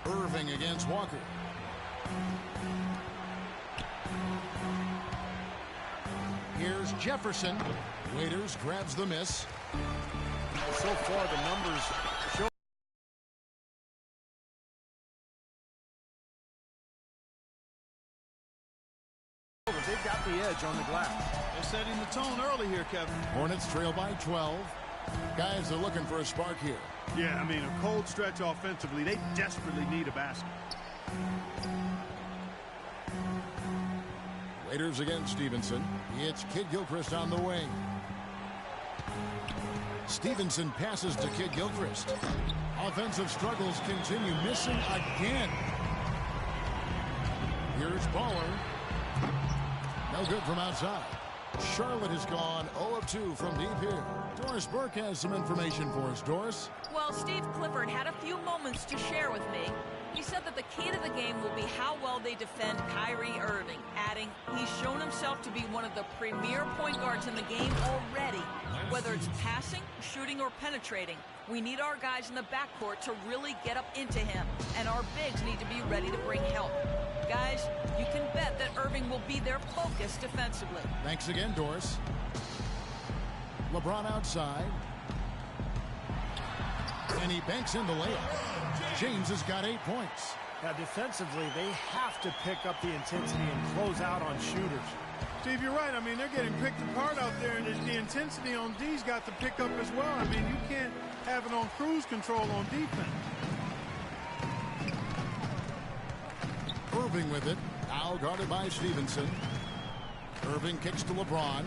Irving against Walker. Here's Jefferson. Waiters grabs the miss. So far, the numbers show. They've got the edge on the glass. They're setting the tone early here, Kevin. Hornets trail by 12. Guys are looking for a spark here. Yeah, I mean, a cold stretch offensively. They desperately need a basket. Waiters against Stevenson. It's Kid Gilchrist on the wing. Stevenson passes to Kid Gilchrist. Offensive struggles continue, missing again. Here's Baller. No good from outside. Charlotte has gone 0 of 2 from deep here. Doris Burke has some information for us. Doris? Well, Steve Clifford had a few moments to share with me. He said that the key to the game will be how well they defend Kyrie Irving, adding he's shown himself to be one of the premier point guards in the game already. Whether it's passing, shooting, or penetrating, we need our guys in the backcourt to really get up into him, and our bigs need to be ready to bring help. Guys, you can bet that Irving will be their focus defensively. Thanks again, Doris. LeBron outside. And he banks in the layup. James has got 8 points. Now, defensively, they have to pick up the intensity and close out on shooters. Steve, you're right. I mean, they're getting picked apart out there, and the intensity on D's got to pick up as well. I mean, you can't have it on cruise control on defense. Irving with it. Now guarded by Stevenson. Irving kicks to LeBron.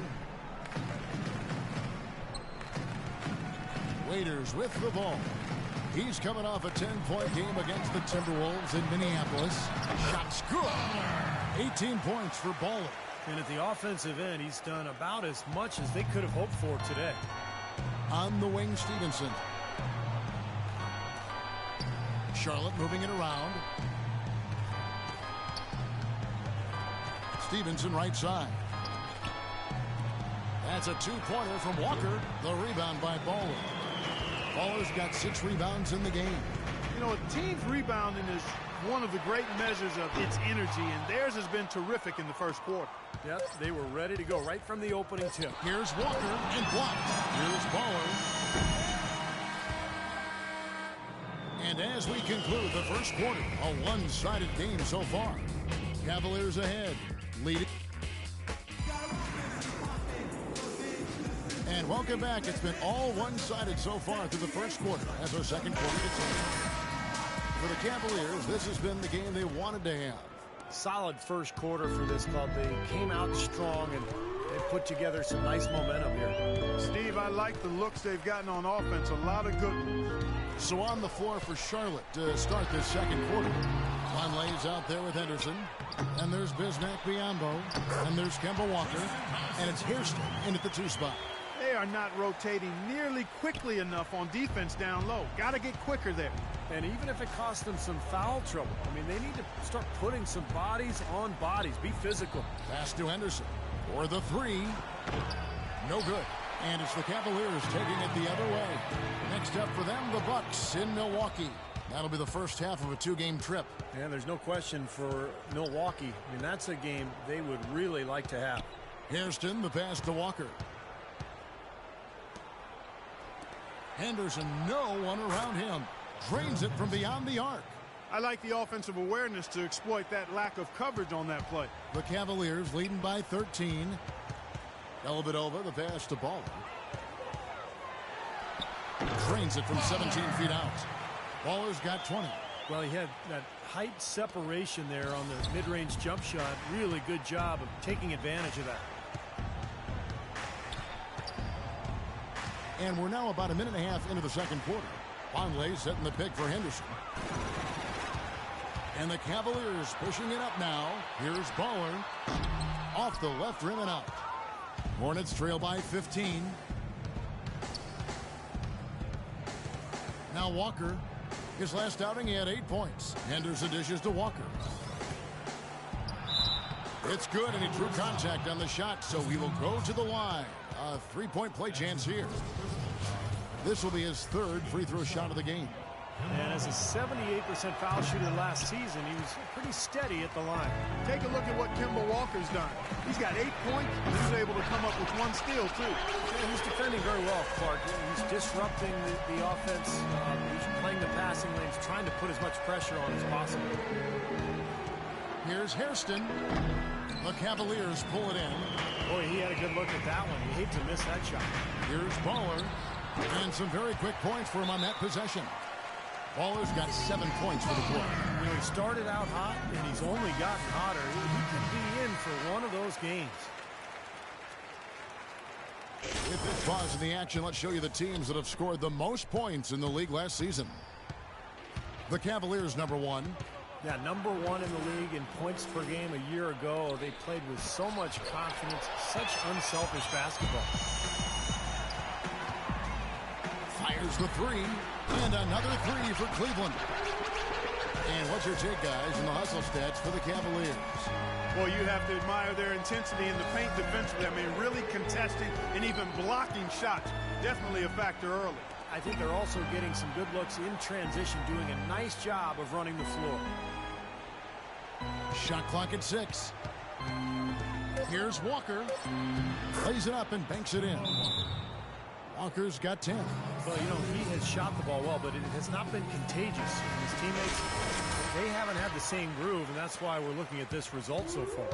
Waiters with the ball. He's coming off a 10-point game against the Timberwolves in Minneapolis. Shots good. 18 points for Baller. And at the offensive end, he's done about as much as they could have hoped for today. On the wing, Stevenson. Charlotte moving it around. Stevenson right side. That's a 2-pointer from Walker. The rebound by Baller. Baller's got 6 rebounds in the game. You know, a team's rebounding is one of the great measures of its energy, and theirs has been terrific in the first quarter. Yep, they were ready to go right from the opening tip. Here's Walker and blocked. Here's Baller. And as we conclude the first quarter, a one-sided game so far. Cavaliers ahead, leading. And welcome back. It's been all one-sided so far through the first quarter as our second quarter continues. For the Cavaliers, this has been the game they wanted to have. Solid first quarter for this club. They came out strong and they put together some nice momentum here. Steve, I like the looks they've gotten on offense. A lot of good ones. So on the floor for Charlotte to start this second quarter. Conley's out there with Henderson. And there's Bismack Biyombo. And there's Kemba Walker. And it's Hairston in at the 2 spot. They are not rotating nearly quickly enough on defense down low. Got to get quicker there. And even if it costs them some foul trouble, I mean, they need to start putting some bodies on bodies. Be physical. Pass to Henderson for the three. No good. And it's the Cavaliers taking it the other way. Next up for them, the Bucks in Milwaukee. That'll be the first half of a two-game trip. And there's no question for Milwaukee. I mean, that's a game they would really like to have. Hairston, the pass to Walker. Henderson, no one around him. Drains it from beyond the arc. I like the offensive awareness to exploit that lack of coverage on that play. The Cavaliers leading by 13. Dellavedova, the pass to Baller. Drains it from 17 feet out. Baller's got 20. Well, he had that height separation there on the mid-range jump shot. Really good job of taking advantage of that. And we're now about a minute and a half into the second quarter. Vonleh setting the pick for Henderson. And the Cavaliers pushing it up now. Here's Baller. Off the left rim and out. Hornets trail by 15. Now Walker. His last outing, he had 8 points. Henderson dishes to Walker. It's good, and he drew contact on the shot, so he will go to the line. A three-point play chance here. This will be his third free throw shot of the game. And as a 78% foul shooter last season, he was pretty steady at the line. Take a look at what Kemba Walker's done. He's got 8 points, and he's able to come up with 1 steal, too. Yeah, he's defending very well, Clark. He's disrupting the offense. He's playing the passing lanes, trying to put as much pressure on as possible. Here's Hairston. The Cavaliers pull it in. Boy, he had a good look at that one. You hate to miss that shot. Here's Baller. And some very quick points for him on that possession. Baller's got 7 points for the play. You know, he started out hot, and he's only gotten hotter. He could be in for one of those games. With this pause in the action, let's show you the teams that have scored the most points in the league last season. The Cavaliers, #1. Yeah, #1 in the league in points per game a year ago. They played with so much confidence, such unselfish basketball. Fires the three, and another three for Cleveland. And what's your take, guys, in the hustle stats for the Cavaliers? Well, you have to admire their intensity in the paint defensively. I mean, really contesting and even blocking shots. Definitely a factor early. I think they're also getting some good looks in transition, doing a nice job of running the floor. Shot clock at 6. Here's Walker. Plays it up and banks it in. Walker's got 10. Well, you know, he has shot the ball well, but it has not been contagious. His teammates, they haven't had the same groove, and that's why we're looking at this result so far.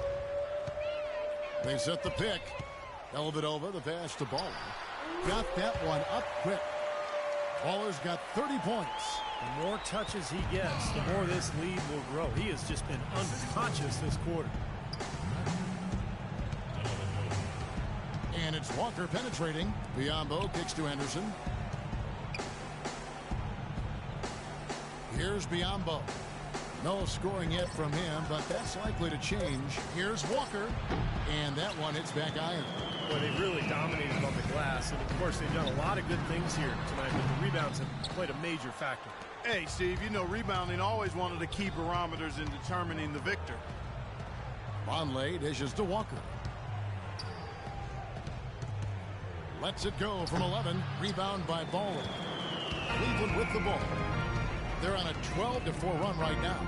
They set the pick. Dellavedova, the pass to Baller. Got that one up quick. Baller's got 30 points. The more touches he gets, the more this lead will grow. He has just been unconscious this quarter. And it's Walker penetrating. Biyombo kicks to Henderson. Here's Biyombo. No scoring yet from him, but that's likely to change. Here's Walker. And that one hits back iron. Boy, they really dominated on the glass. And, of course, they've done a lot of good things here tonight, but the rebounds have played a major factor. Hey, Steve, you know rebounding always one of the key barometers in determining the victor. Vonleh dishes to Walker. Lets it go from 11. Rebound by Baller. Cleveland with the ball. They're on a 12-4 run right now.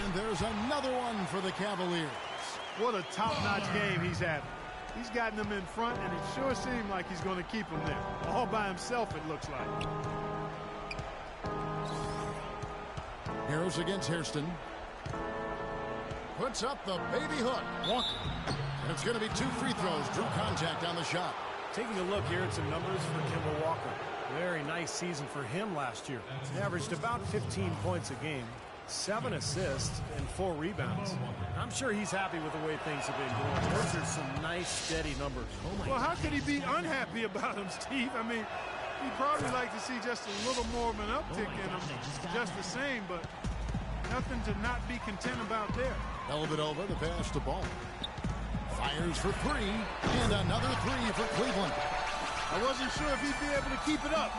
And there's another one for the Cavaliers. What a top-notch game he's having. He's gotten them in front, and it sure seemed like he's going to keep them there. All by himself, it looks like. Harris against Hairston. Puts up the baby hook. Walker. And it's going to be 2 free throws. Drew contact on the shot. Taking a look here at some numbers for Kemba Walker. Very nice season for him last year. He averaged about 15 points a game, 7 assists, and 4 rebounds. I'm sure he's happy with the way things have been going. Those are some nice, steady numbers. Well, how could he be unhappy about him, Steve? I mean, he'd probably like to see just a little more of an uptick in him, just the same, but nothing to not be content about there. Dellavedova, the pass to Ball. Fires for three, and another three for Cleveland. I wasn't sure if he'd be able to keep it up,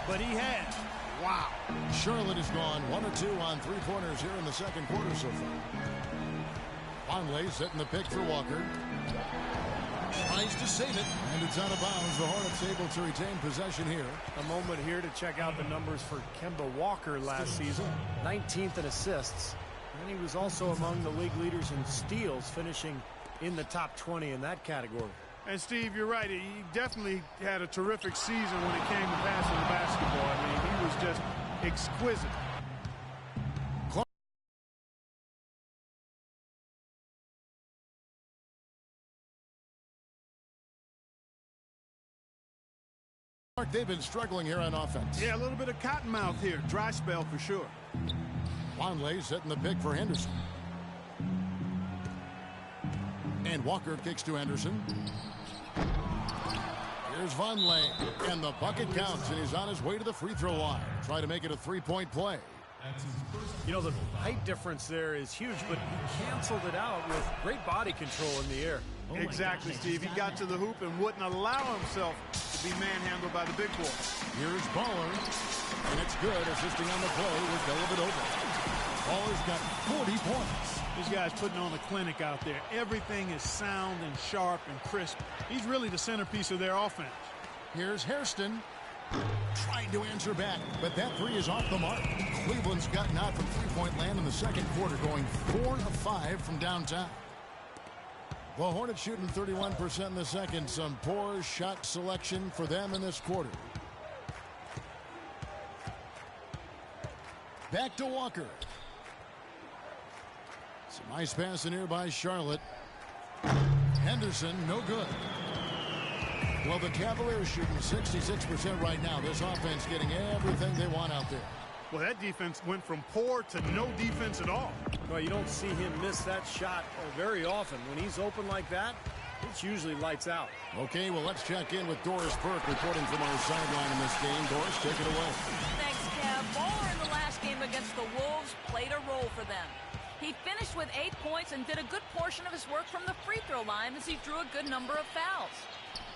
but he has. Wow. Charlotte has gone 1 of 2 on three-pointers here in the second quarter so far. Vonleh setting the pick for Walker. Tries to save it, and it's out of bounds. The Hornets able to retain possession here. A moment here to check out the numbers for Kemba Walker last season. 19th in assists. And he was also among the league leaders in steals, finishing in the top 20 in that category. And Steve, you're right. He definitely had a terrific season when it came to passing the basketball. I mean, he was just exquisite. They've been struggling here on offense. Yeah, a little bit of cottonmouth here. Dry spell for sure. Vonleh setting the pick for Henderson. And Walker kicks to Henderson. Here's Vonleh, and the bucket counts, and he's on his way to the free throw line. Try to make it a three-point play. You know, the height difference there is huge, but he canceled it out with great body control in the air. Exactly, Steve. He got to the hoop and wouldn't allow himself to be manhandled by the big boy. Here's Baller, and it's good, assisting on the play with Dellavedova. Baller's got 40 points. This guy's putting on a clinic out there. Everything is sound and sharp and crisp. He's really the centerpiece of their offense. Here's Hairston. Trying to answer back, but that three is off the mark. Cleveland's gotten out from three-point land in the second quarter, going 4 of 5 from downtown. The Hornets shooting 31% in the second. Some poor shot selection for them in this quarter. Back to Walker. Some nice passing here by Charlotte. Henderson, no good. Well, the Cavaliers shooting 66% right now. This offense getting everything they want out there. Well, that defense went from poor to no defense at all. Well, you don't see him miss that shot very often. When he's open like that, it's usually lights out. Okay, well, let's check in with Doris Burke reporting from our sideline in this game. Doris, take it away. Thanks, Kev. Baller in the last game against the Wolves played a role for them. He finished with 8 points and did a good portion of his work from the free throw line as he drew a good number of fouls.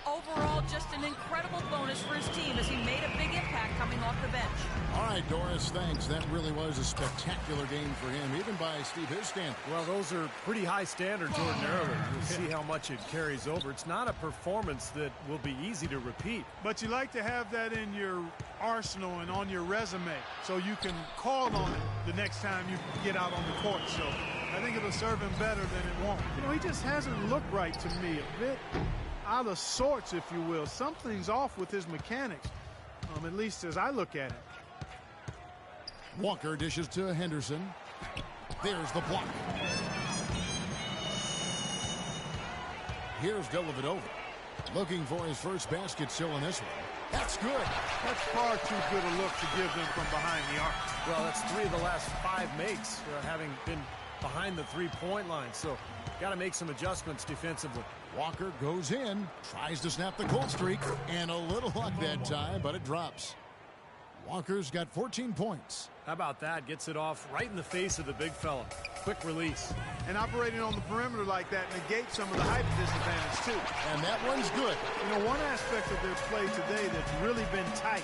Overall, just an incredible bonus for his team as he made a big impact coming off the bench. All right, Doris, thanks. That really was a spectacular game for him, even by Steve his standard. Well, those are pretty high standards ordinarily. You'll see how much it carries over. It's not a performance that will be easy to repeat. But you like to have that in your arsenal and on your resume so you can call on it the next time you get out on the court. So I think it'll serve him better than it won't. You know, he just hasn't looked right to me. A bit out of sorts, if you will. Something's off with his mechanics, at least as I look at it. Walker dishes to Henderson. There's the block. Here's Dellavedova, looking for his first basket still in this one. That's good. That's far too good a look to give them from behind the arc. Well, that's 3 of the last 5 makes having been behind the three-point line. So got to make some adjustments defensively. Walker goes in, tries to snap the cold streak, and a little luck that time, but it drops. Walker's got 14 points. How about that? Gets it off right in the face of the big fella. Quick release. And operating on the perimeter like that negates some of the height disadvantage, too. And that one's good. You know, one aspect of their play today that's really been tight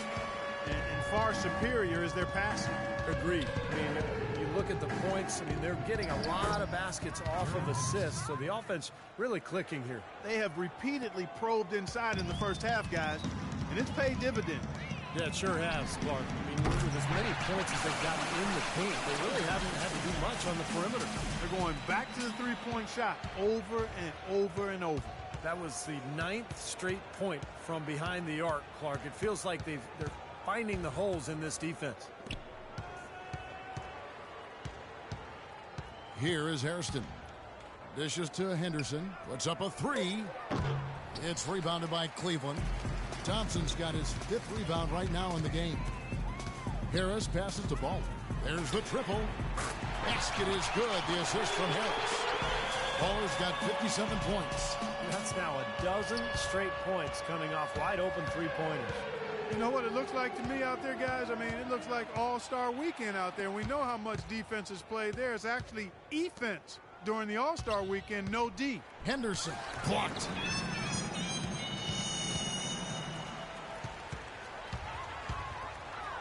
and far superior is their passing. Agreed. I mean, you look at the points, I mean, they're getting a lot of baskets off of assists, so the offense really clicking here. They have repeatedly probed inside in the first half, guys, and it's paid dividends. Yeah, it sure has, Clark. I mean, with as many points as they've gotten in the paint, they really haven't had to do much on the perimeter. They're going back to the three-point shot over and over and over. That was the 9th straight point from behind the arc, Clark. It feels like they're finding the holes in this defense. Here is Hairston. Dishes to Henderson. Puts up a 3. It's rebounded by Cleveland. Thompson's got his 5th rebound right now in the game. Harris passes to Ball. There's the triple. Basket is good. The assist from Harris. Baller's got 57 points. That's now a dozen straight points coming off wide open three-pointers. You know what it looks like to me out there, guys? I mean, it looks like all-star weekend out there. We know how much defense is played there. It's actually offense during the All-Star weekend, no D. Henderson blocked.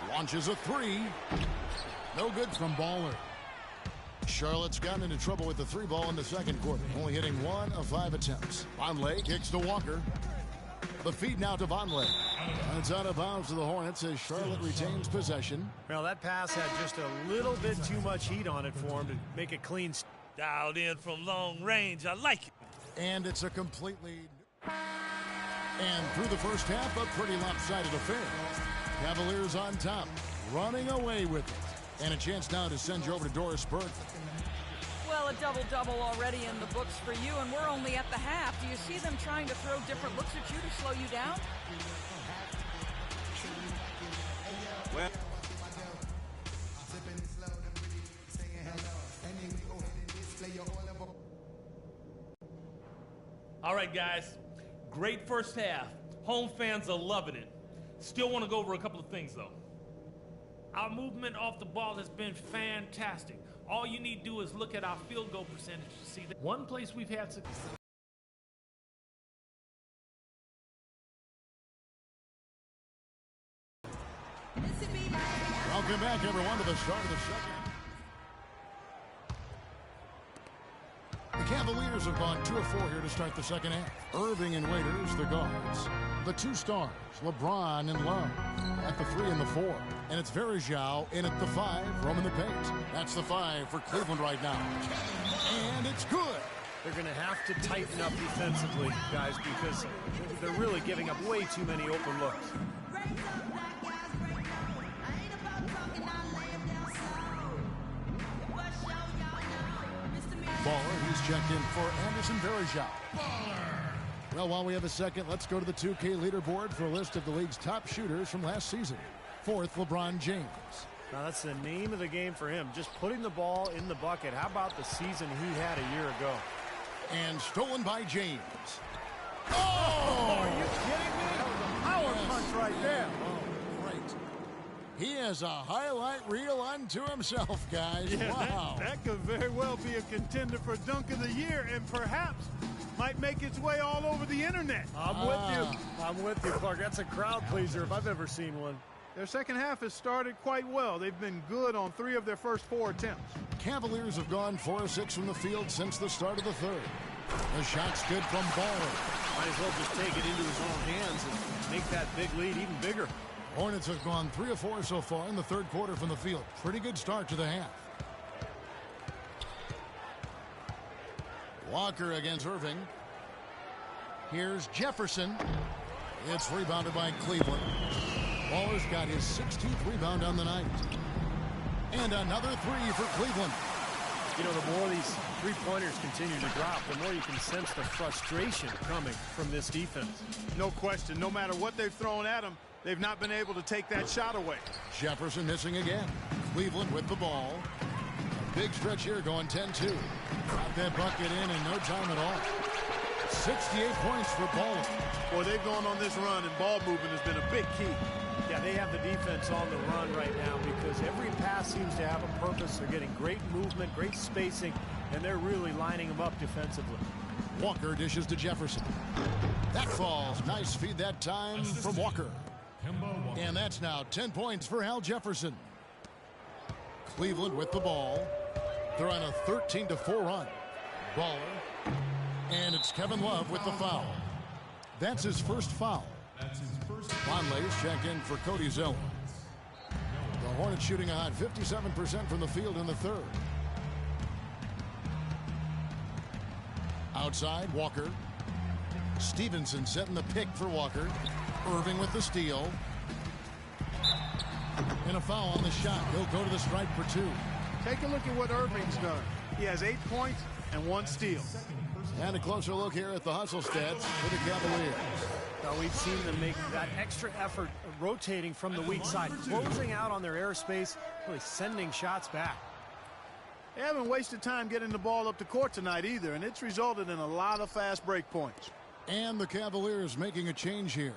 Launches a three. No good from Baller. Charlotte's gotten into trouble with the three ball in the second quarter, only hitting 1 of 5 attempts. Vonleh kicks to Walker. The feed now to Vonleh. It's out of bounds to the Hornets as Charlotte retains possession. Well, that pass had just a little bit too much heat on it for him to make it clean. Dialed in from long range. I like it. And it's a complete lead. And through the first half, a pretty lopsided affair. Cavaliers on top, running away with it. And a chance now to send you over to Doris Burke. Well, a double-double already in the books for you, and we're only at the half. Do you see them trying to throw different looks at you to slow you down? Well, all right, guys. Great first half. Home fans are loving it. Still want to go over a couple of things, though. Our movement off the ball has been fantastic. All you need to do is look at our field goal percentage to see that one place we've had success. Welcome back, everyone, to the start of the second. The Cavaliers have gone 2 of 4 here to start the second half. Irving and Waiters, the guards. The 2 stars, LeBron and Love, at the 3 and the 4. And it's Varejao in at the 5, roaming the paint. That's the 5 for Cleveland right now. And it's good. They're going to have to tighten up defensively, guys, because they're really giving up way too many open looks. Baller, he's checked in for Anderson Varejao. Well, while we have a second, let's go to the 2K leaderboard for a list of the league's top shooters from last season. 4th, LeBron James. Now, that's the name of the game for him, just putting the ball in the bucket. How about the season he had a year ago? And stolen by James. Oh! Are you kidding me? That was a power punch right there. Oh, great. He has a highlight reel unto himself, guys. Yeah, wow. That could very well be a contender for Dunk of the Year and perhaps might make its way all over the internet. I'm with you, Clark. That's a crowd pleaser if I've ever seen one. Their second half has started quite well. They've been good on 3 of their first 4 attempts. Cavaliers have gone 4 of 6 from the field since the start of the third. The shot's good from Baller. Might as well just take it into his own hands and make that big lead even bigger. Hornets have gone 3 of 4 so far in the third quarter from the field. Pretty good start to the half. Walker against Irving. Here's Jefferson. It's rebounded by Cleveland. Baller's got his 16th rebound on the night. And another 3 for Cleveland. You know, the more these three-pointers continue to drop, the more you can sense the frustration coming from this defense. No question. No matter what they've thrown at them, they've not been able to take that shot away. Jefferson missing again. Cleveland with the ball. A big stretch here going 10-2. Got that bucket in no time at all. 68 points for Baller. Boy, they've gone on this run, and ball movement has been a big key. Yeah, they have the defense on the run right now because every pass seems to have a purpose. They're getting great movement, great spacing, and they're really lining them up defensively. Walker dishes to Jefferson. That falls. Nice feed that time from Walker. And that's now 10 points for Al Jefferson. Cleveland with the ball. They're on a 13-4 run. Baller. And it's Kevin Love with the foul. That's his first foul. Vonleh's checked in for Cody Zeller. The Hornets shooting a hot 57% from the field in the third. Outside, Walker. Stevenson setting the pick for Walker. Irving with the steal. And a foul on the shot. He'll go to the stripe for 2. Take a look at what Irving's done. He has 8 points and 1 steal. And a closer look here at the hustle stats for the Cavaliers. Now we've seen them make that extra effort rotating from the weak side, closing out on their airspace, really sending shots back. They haven't wasted time getting the ball up the court tonight either, and it's resulted in a lot of fast break points. And the Cavaliers making a change here.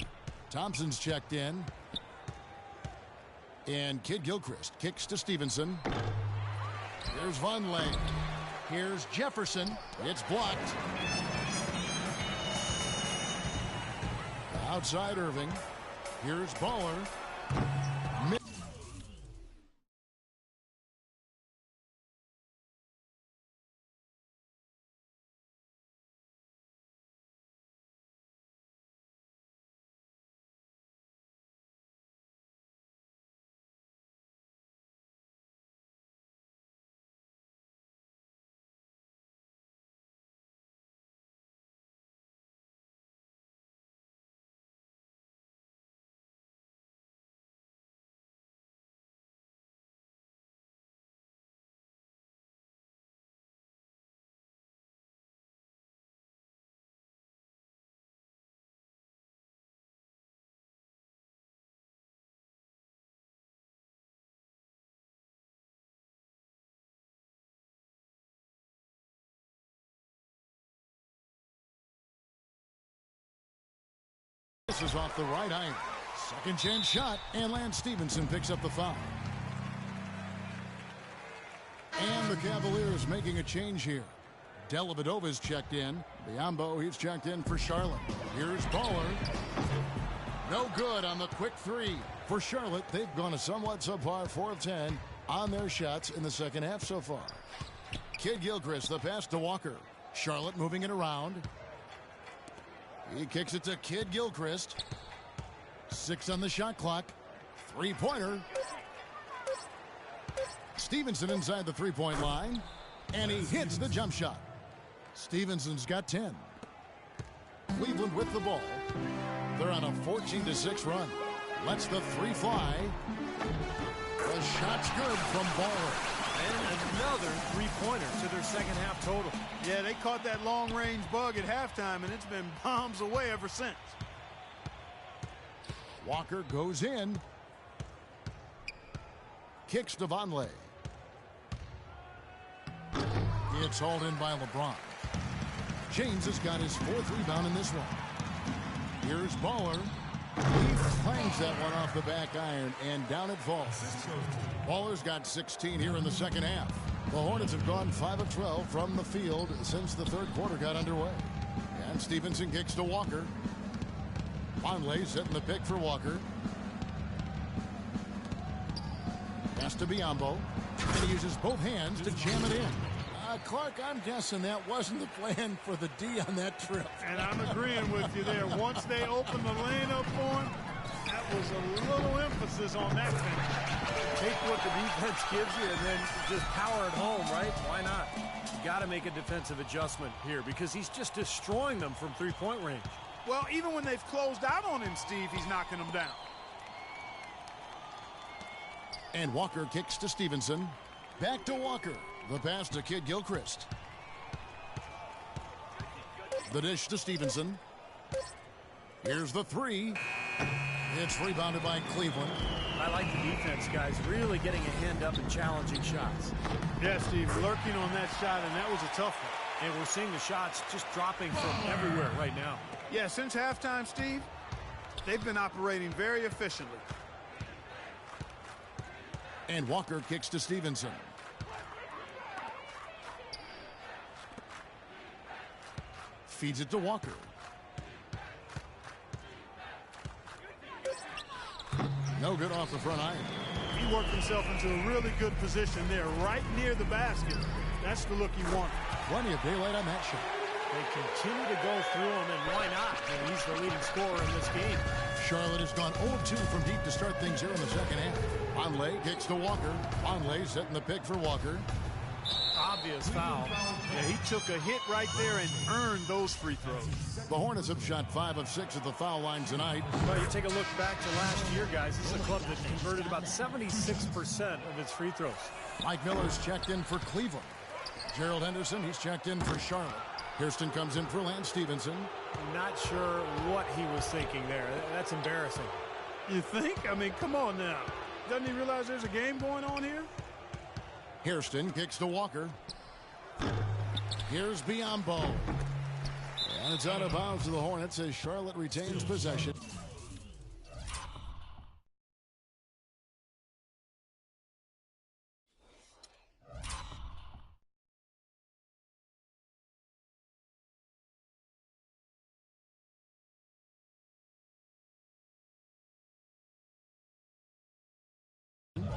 Thompson's checked in. And Kid Gilchrist kicks to Stevenson. There's Vonleh. Here's Jefferson. It's blocked. Outside Irving. Here's Baller. This is off the right iron. Second chance shot, and Lance Stevenson picks up the foul. And the Cavaliers making a change here. Dellavedova's checked in. Biyombo, he's checked in for Charlotte. Here's Baller. No good on the quick three. For Charlotte, they've gone a somewhat subpar 4 of 10 on their shots in the second half so far. Kid Gilchrist, the pass to Walker. Charlotte moving it around. He kicks it to Kid Gilchrist. 6 on the shot clock. Three-pointer. Stevenson inside the three-point line. And he hits the jump shot. Stevenson's got 10. Cleveland with the ball. They're on a 14-6 run. Lets the three fly. The shot's good from Baller. And another three-pointer to their second half total. Yeah, they caught that long-range bug at halftime, and it's been bombs away ever since. Walker goes in. Kicks to Vonleh. It's hauled in by LeBron. James has got his 4th rebound in this one. Here's Baller. He clangs that one off the back iron, and down it falls. Baller's got 16 here in the second half. The Hornets have gone 5 of 12 from the field since the third quarter got underway. And Stevenson kicks to Walker. Vonleh setting the pick for Walker. Pass to Biyombo. And he uses both hands to jam it in. Clark, I'm guessing that wasn't the plan for the D on that trip. And I'm agreeing with you there. Once they opened the lane up for him, that was a little emphasis on that finish. Take what the defense gives you and then just power it home, right? Why not? You got to make a defensive adjustment here because he's just destroying them from three-point range. Well, even when they've closed out on him, Steve, he's knocking them down. And Walker kicks to Stevenson. Back to Walker. The pass to Kid Gilchrist. The dish to Stevenson. Here's the three. It's rebounded by Cleveland. I like the defense, guys, really getting a hand up and challenging shots. Yeah, Steve, lurking on that shot, and that was a tough one. And we're seeing the shots just dropping from everywhere right now. Yeah, since halftime, Steve, they've been operating very efficiently. And Walker kicks to Stevenson. Feeds it to Walker. No good off the front iron. He worked himself into a really good position there, right near the basket. That's the look he wanted. Plenty of daylight on that shot. They continue to go through him, and why not? And he's the leading scorer in this game. Charlotte has gone 0-2 from deep to start things here in the second half. Vonleh kicks to Walker. Vonleh setting the pick for Walker. Obvious foul. Yeah, he took a hit right there and earned those free throws. The Hornets have shot 5 of 6 at the foul line tonight. Well, you take a look back to last year, guys. This is a club that converted about 76% of its free throws. Mike Miller's checked in for Cleveland. Gerald Henderson, he's checked in for Charlotte. Kirsten comes in for Lance Stevenson. I'm not sure what he was thinking there. That's embarrassing. You think? I mean, come on now. Doesn't he realize there's a game going on here? Kirsten kicks to Walker. Here's Biyombo. And it's out of bounds to the Hornets as Charlotte retains possession.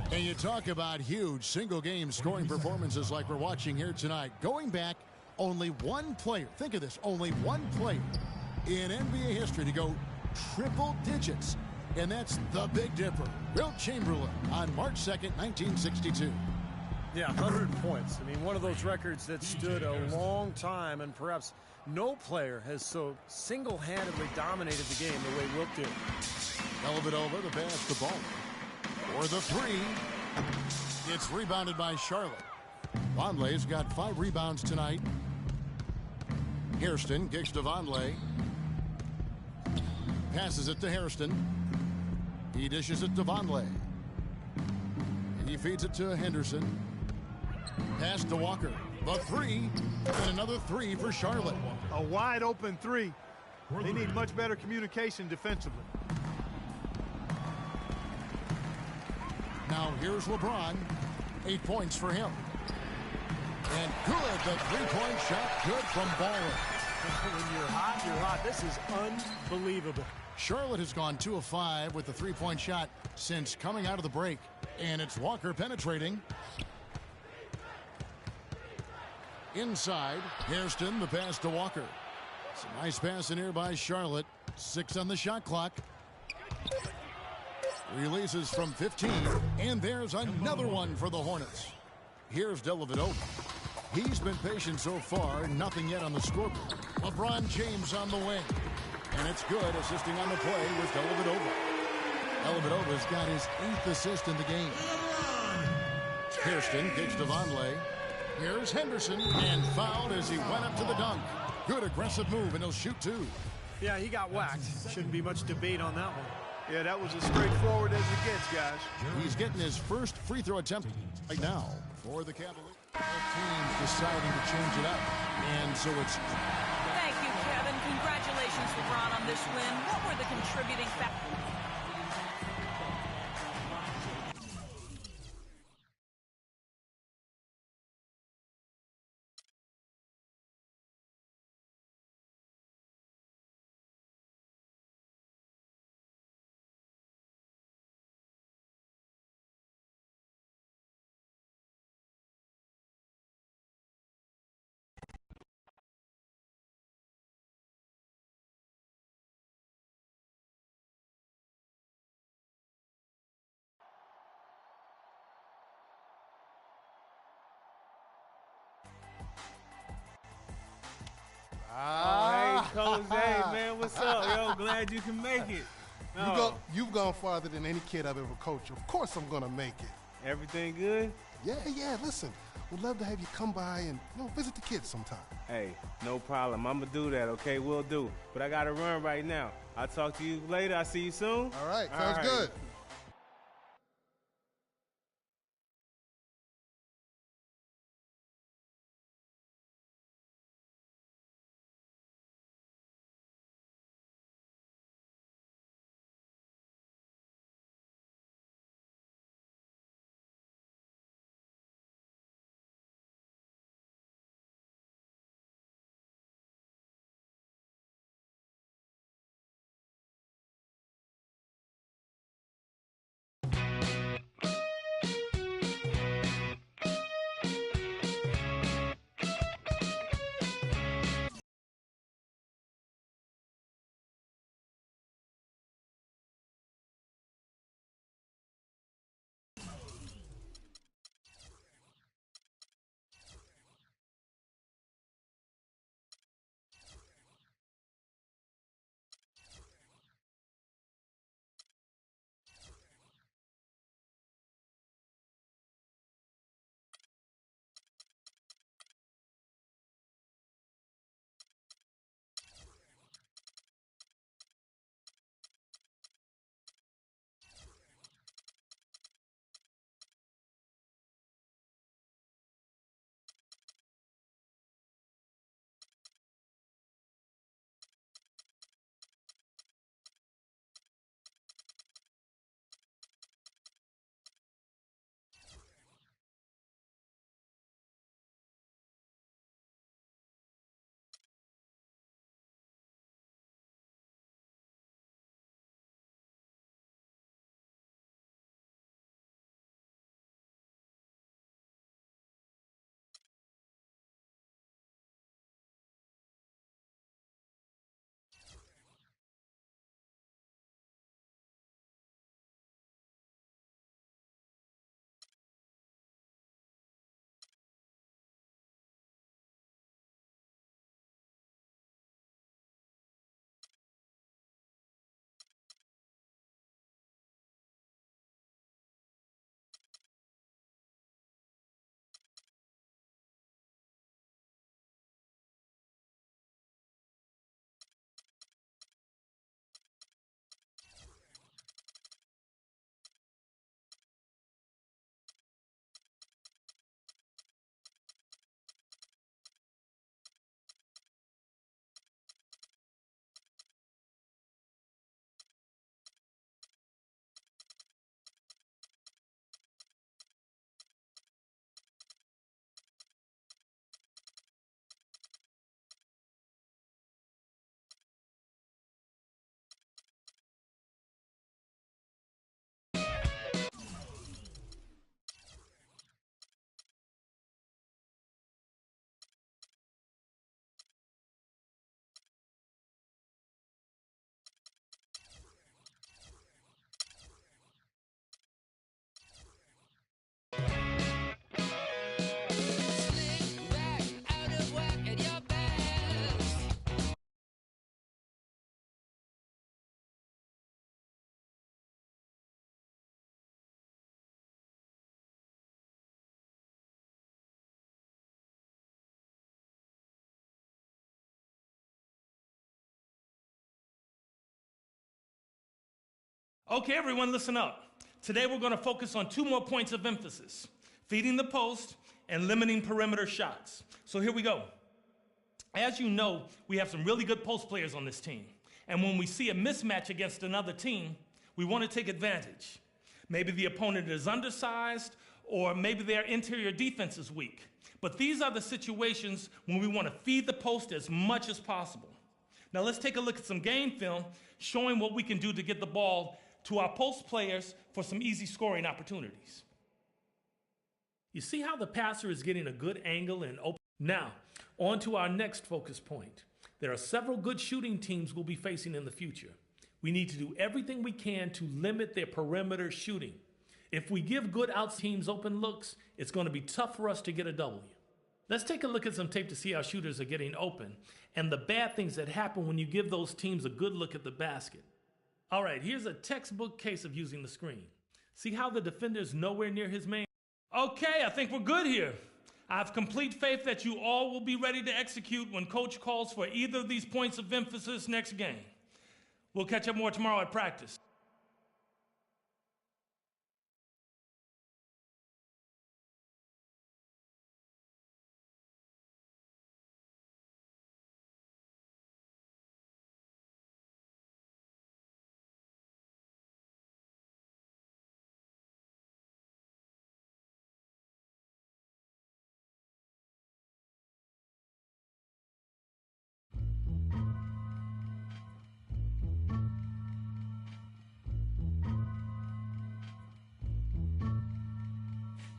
And you talk about huge single-game scoring performances like we're watching here tonight. Going back, only one player, think of this, only one player in NBA history to go triple digits. And that's the Big Dipper, Wilt Chamberlain, on March 2nd, 1962. Yeah, 100 points. I mean, one of those records that stood a long time, and perhaps no player has so single-handedly dominated the game the way Wilt did. Dellavedova to pass the ball. For the three. It's rebounded by Charlotte. Vonleh's got 5 rebounds tonight. Hairston kicks to Vonleh. Passes it to Hairston. He dishes it to Vonleh. He feeds it to Henderson. Pass to Walker. The three. And another three for Charlotte. A wide open three. They need much better communication defensively. Now here's LeBron. 8 points for him. And good. The three-point shot good from Baller. When you're hot, you're hot. This is unbelievable. Charlotte has gone 2 of 5 with the three-point shot since coming out of the break. And it's Walker penetrating. Inside, Hairston, the pass to Walker. It's a nice pass in here by Charlotte. 6 on the shot clock. Releases from 15, and there's another one for the Hornets. Here's Dellavedova. He's been patient so far, nothing yet on the scoreboard. LeBron James on the wing. And it's good, assisting on the play with Dellavedova. Dellavedova's got his 8th assist in the game. Hairston kicks to Vonleh. Here's Henderson, and fouled as he went up to the dunk. Good aggressive move, and he'll shoot 2. Yeah, he got whacked. Shouldn't be much debate on that one. Yeah, that was as straightforward as it gets, guys. He's getting his first free throw attempt right now for the Cavaliers. Both teams deciding to change it up, and so it's... Thank you, Kevin. Congratulations, LeBron, on this win. What were the contributing factors? Hey, Coach, hey, man, what's up? Yo, glad you can make it. You've gone farther than any kid I've ever coached. Of course I'm going to make it. Everything good? Yeah, listen. We'd love to have you come by and visit the kids sometime. Hey, no problem. I'm going to do that, okay? We'll do. But I got to run right now. I'll talk to you later. I'll see you soon. All right, sounds good. Okay, everyone, listen up. Today we're going to focus on 2 more points of emphasis: feeding the post and limiting perimeter shots. So here we go. As you know, we have some really good post players on this team. And when we see a mismatch against another team, we want to take advantage. Maybe the opponent is undersized, or maybe their interior defense is weak. But these are the situations when we want to feed the post as much as possible. Now let's take a look at some game film showing what we can do to get the ball to our post players for some easy scoring opportunities. You see how the passer is getting a good angle and open. Now, on to our next focus point. There are several good shooting teams we'll be facing in the future. We need to do everything we can to limit their perimeter shooting. If we give good outside teams open looks, it's going to be tough for us to get a W. Let's take a look at some tape to see how shooters are getting open and the bad things that happen when you give those teams a good look at the basket. All right, here's a textbook case of using the screen. See how the defender's nowhere near his man? Okay, I think we're good here. I have complete faith that you all will be ready to execute when coach calls for either of these points of emphasis next game. We'll catch up more tomorrow at practice.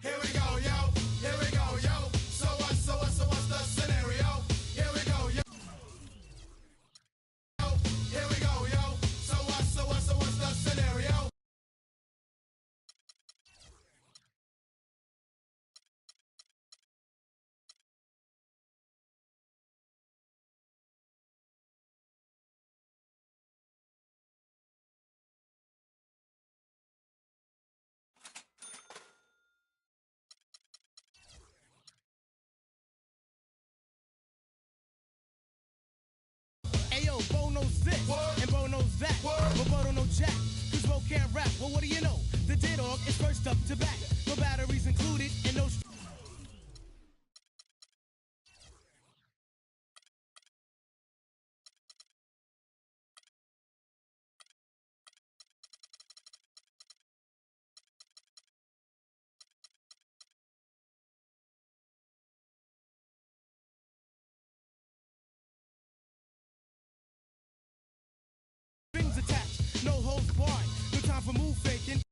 Here we go, yo. Here we go, yo. So what's the scenario? Here we go, yo. Here we go, yo. So what's the scenario? Ayo, Bo knows this, and Bo knows that, but Bo don't know jack, cause Bo can't rap. Well, what do you know? The D-Dog is first up to bat, no batteries included, and no... Strings attached, no holds barred, no time for move faking.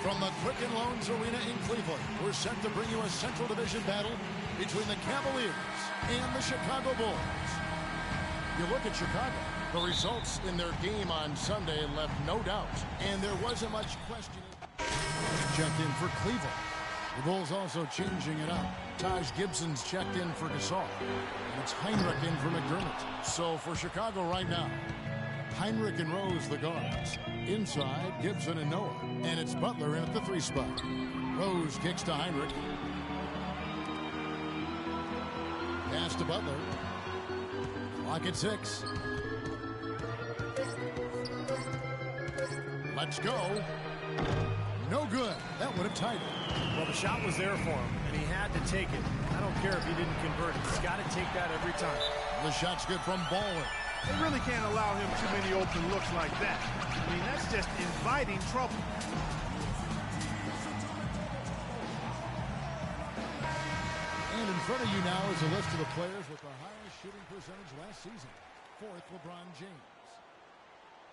From the Quicken Loans Arena in Cleveland, we're set to bring you a Central Division battle between the Cavaliers and the Chicago Bulls. You look at Chicago, the results in their game on Sunday left no doubt, and there wasn't much questioning. Checked in for Cleveland. The Bulls also changing it up. Taj Gibson's checked in for Gasol, and it's Heinrich in for McDermott. So for Chicago right now, Heinrich and Rose, the guards. Inside, Gibson and Noah. And it's Butler in at the 3 spot. Rose kicks to Heinrich. Pass to Butler. Clock at 6. Let's go. No good. That would have tied it. Well, the shot was there for him, and he had to take it. I don't care if he didn't convert it. He's got to take that every time. The shot's good from Baldwin. They really can't allow him too many open looks like that. I mean, that's just inviting trouble. front of you now is a list of the players with the highest shooting percentage last season. Fourth, LeBron James.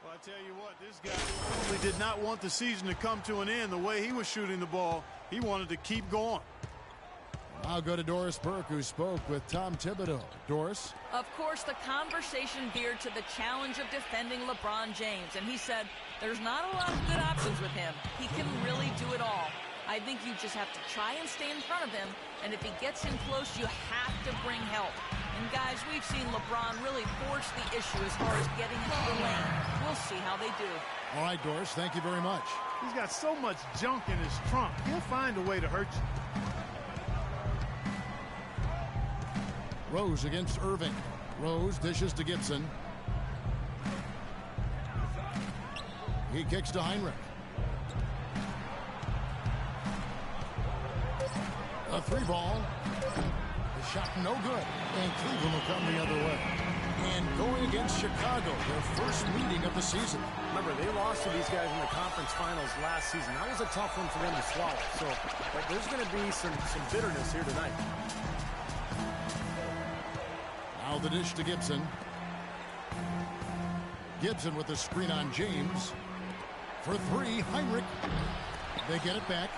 Well, I tell you what, this guy probably did not want the season to come to an end. The way he was shooting the ball, he wanted to keep going. I'll go to Doris Burke, who spoke with Tom Thibodeau. Doris? Of course, the conversation veered to the challenge of defending LeBron James, and he said there's not a lot of good options with him. He can really do it all. I think you just have to try and stay in front of him, and if he gets in close, you have to bring help. And guys, we've seen LeBron really force the issue as far as getting into the lane. We'll see how they do. All right, Doris, thank you very much. He's got so much junk in his trunk. He'll find a way to hurt you. Rose against Irving. Rose dishes to Gibson. He kicks to Heinrich. A three ball. The shot no good. And Cleveland will come the other way. And going against Chicago, their first meeting of the season. Remember, they lost to these guys in the conference finals last season. That was a tough one for them to swallow. So but there's going to be some bitterness here tonight. Now the dish to Gibson. Gibson with the screen on James. For three, Heinrich. They get it back.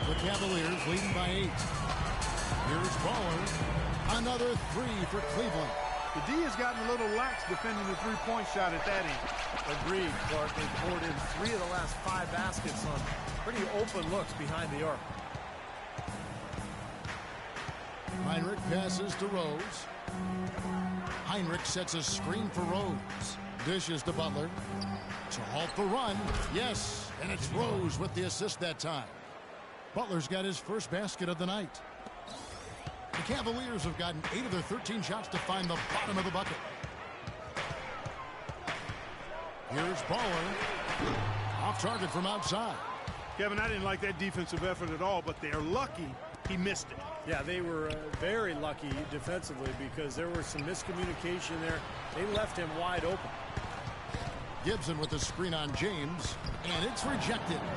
The Cavaliers leading by 8. Here's Baller. Another three for Cleveland. The D has gotten a little lax defending the three-point shot at that end. Agreed, Clark. They poured in 3 of the last 5 baskets on pretty open looks behind the arc. Heinrich passes to Rose. Heinrich sets a screen for Rose. Dishes to Butler. To halt the run. Yes, and it's Rose with the assist that time. Butler's got his first basket of the night. The Cavaliers have gotten 8 of their 13 shots to find the bottom of the bucket. Here's Baller. Off target from outside. Kevin, I didn't like that defensive effort at all, but they're lucky he missed it. Yeah, they were very lucky defensively because there was some miscommunication there. They left him wide open. Gibson with the screen on James, and it's rejected.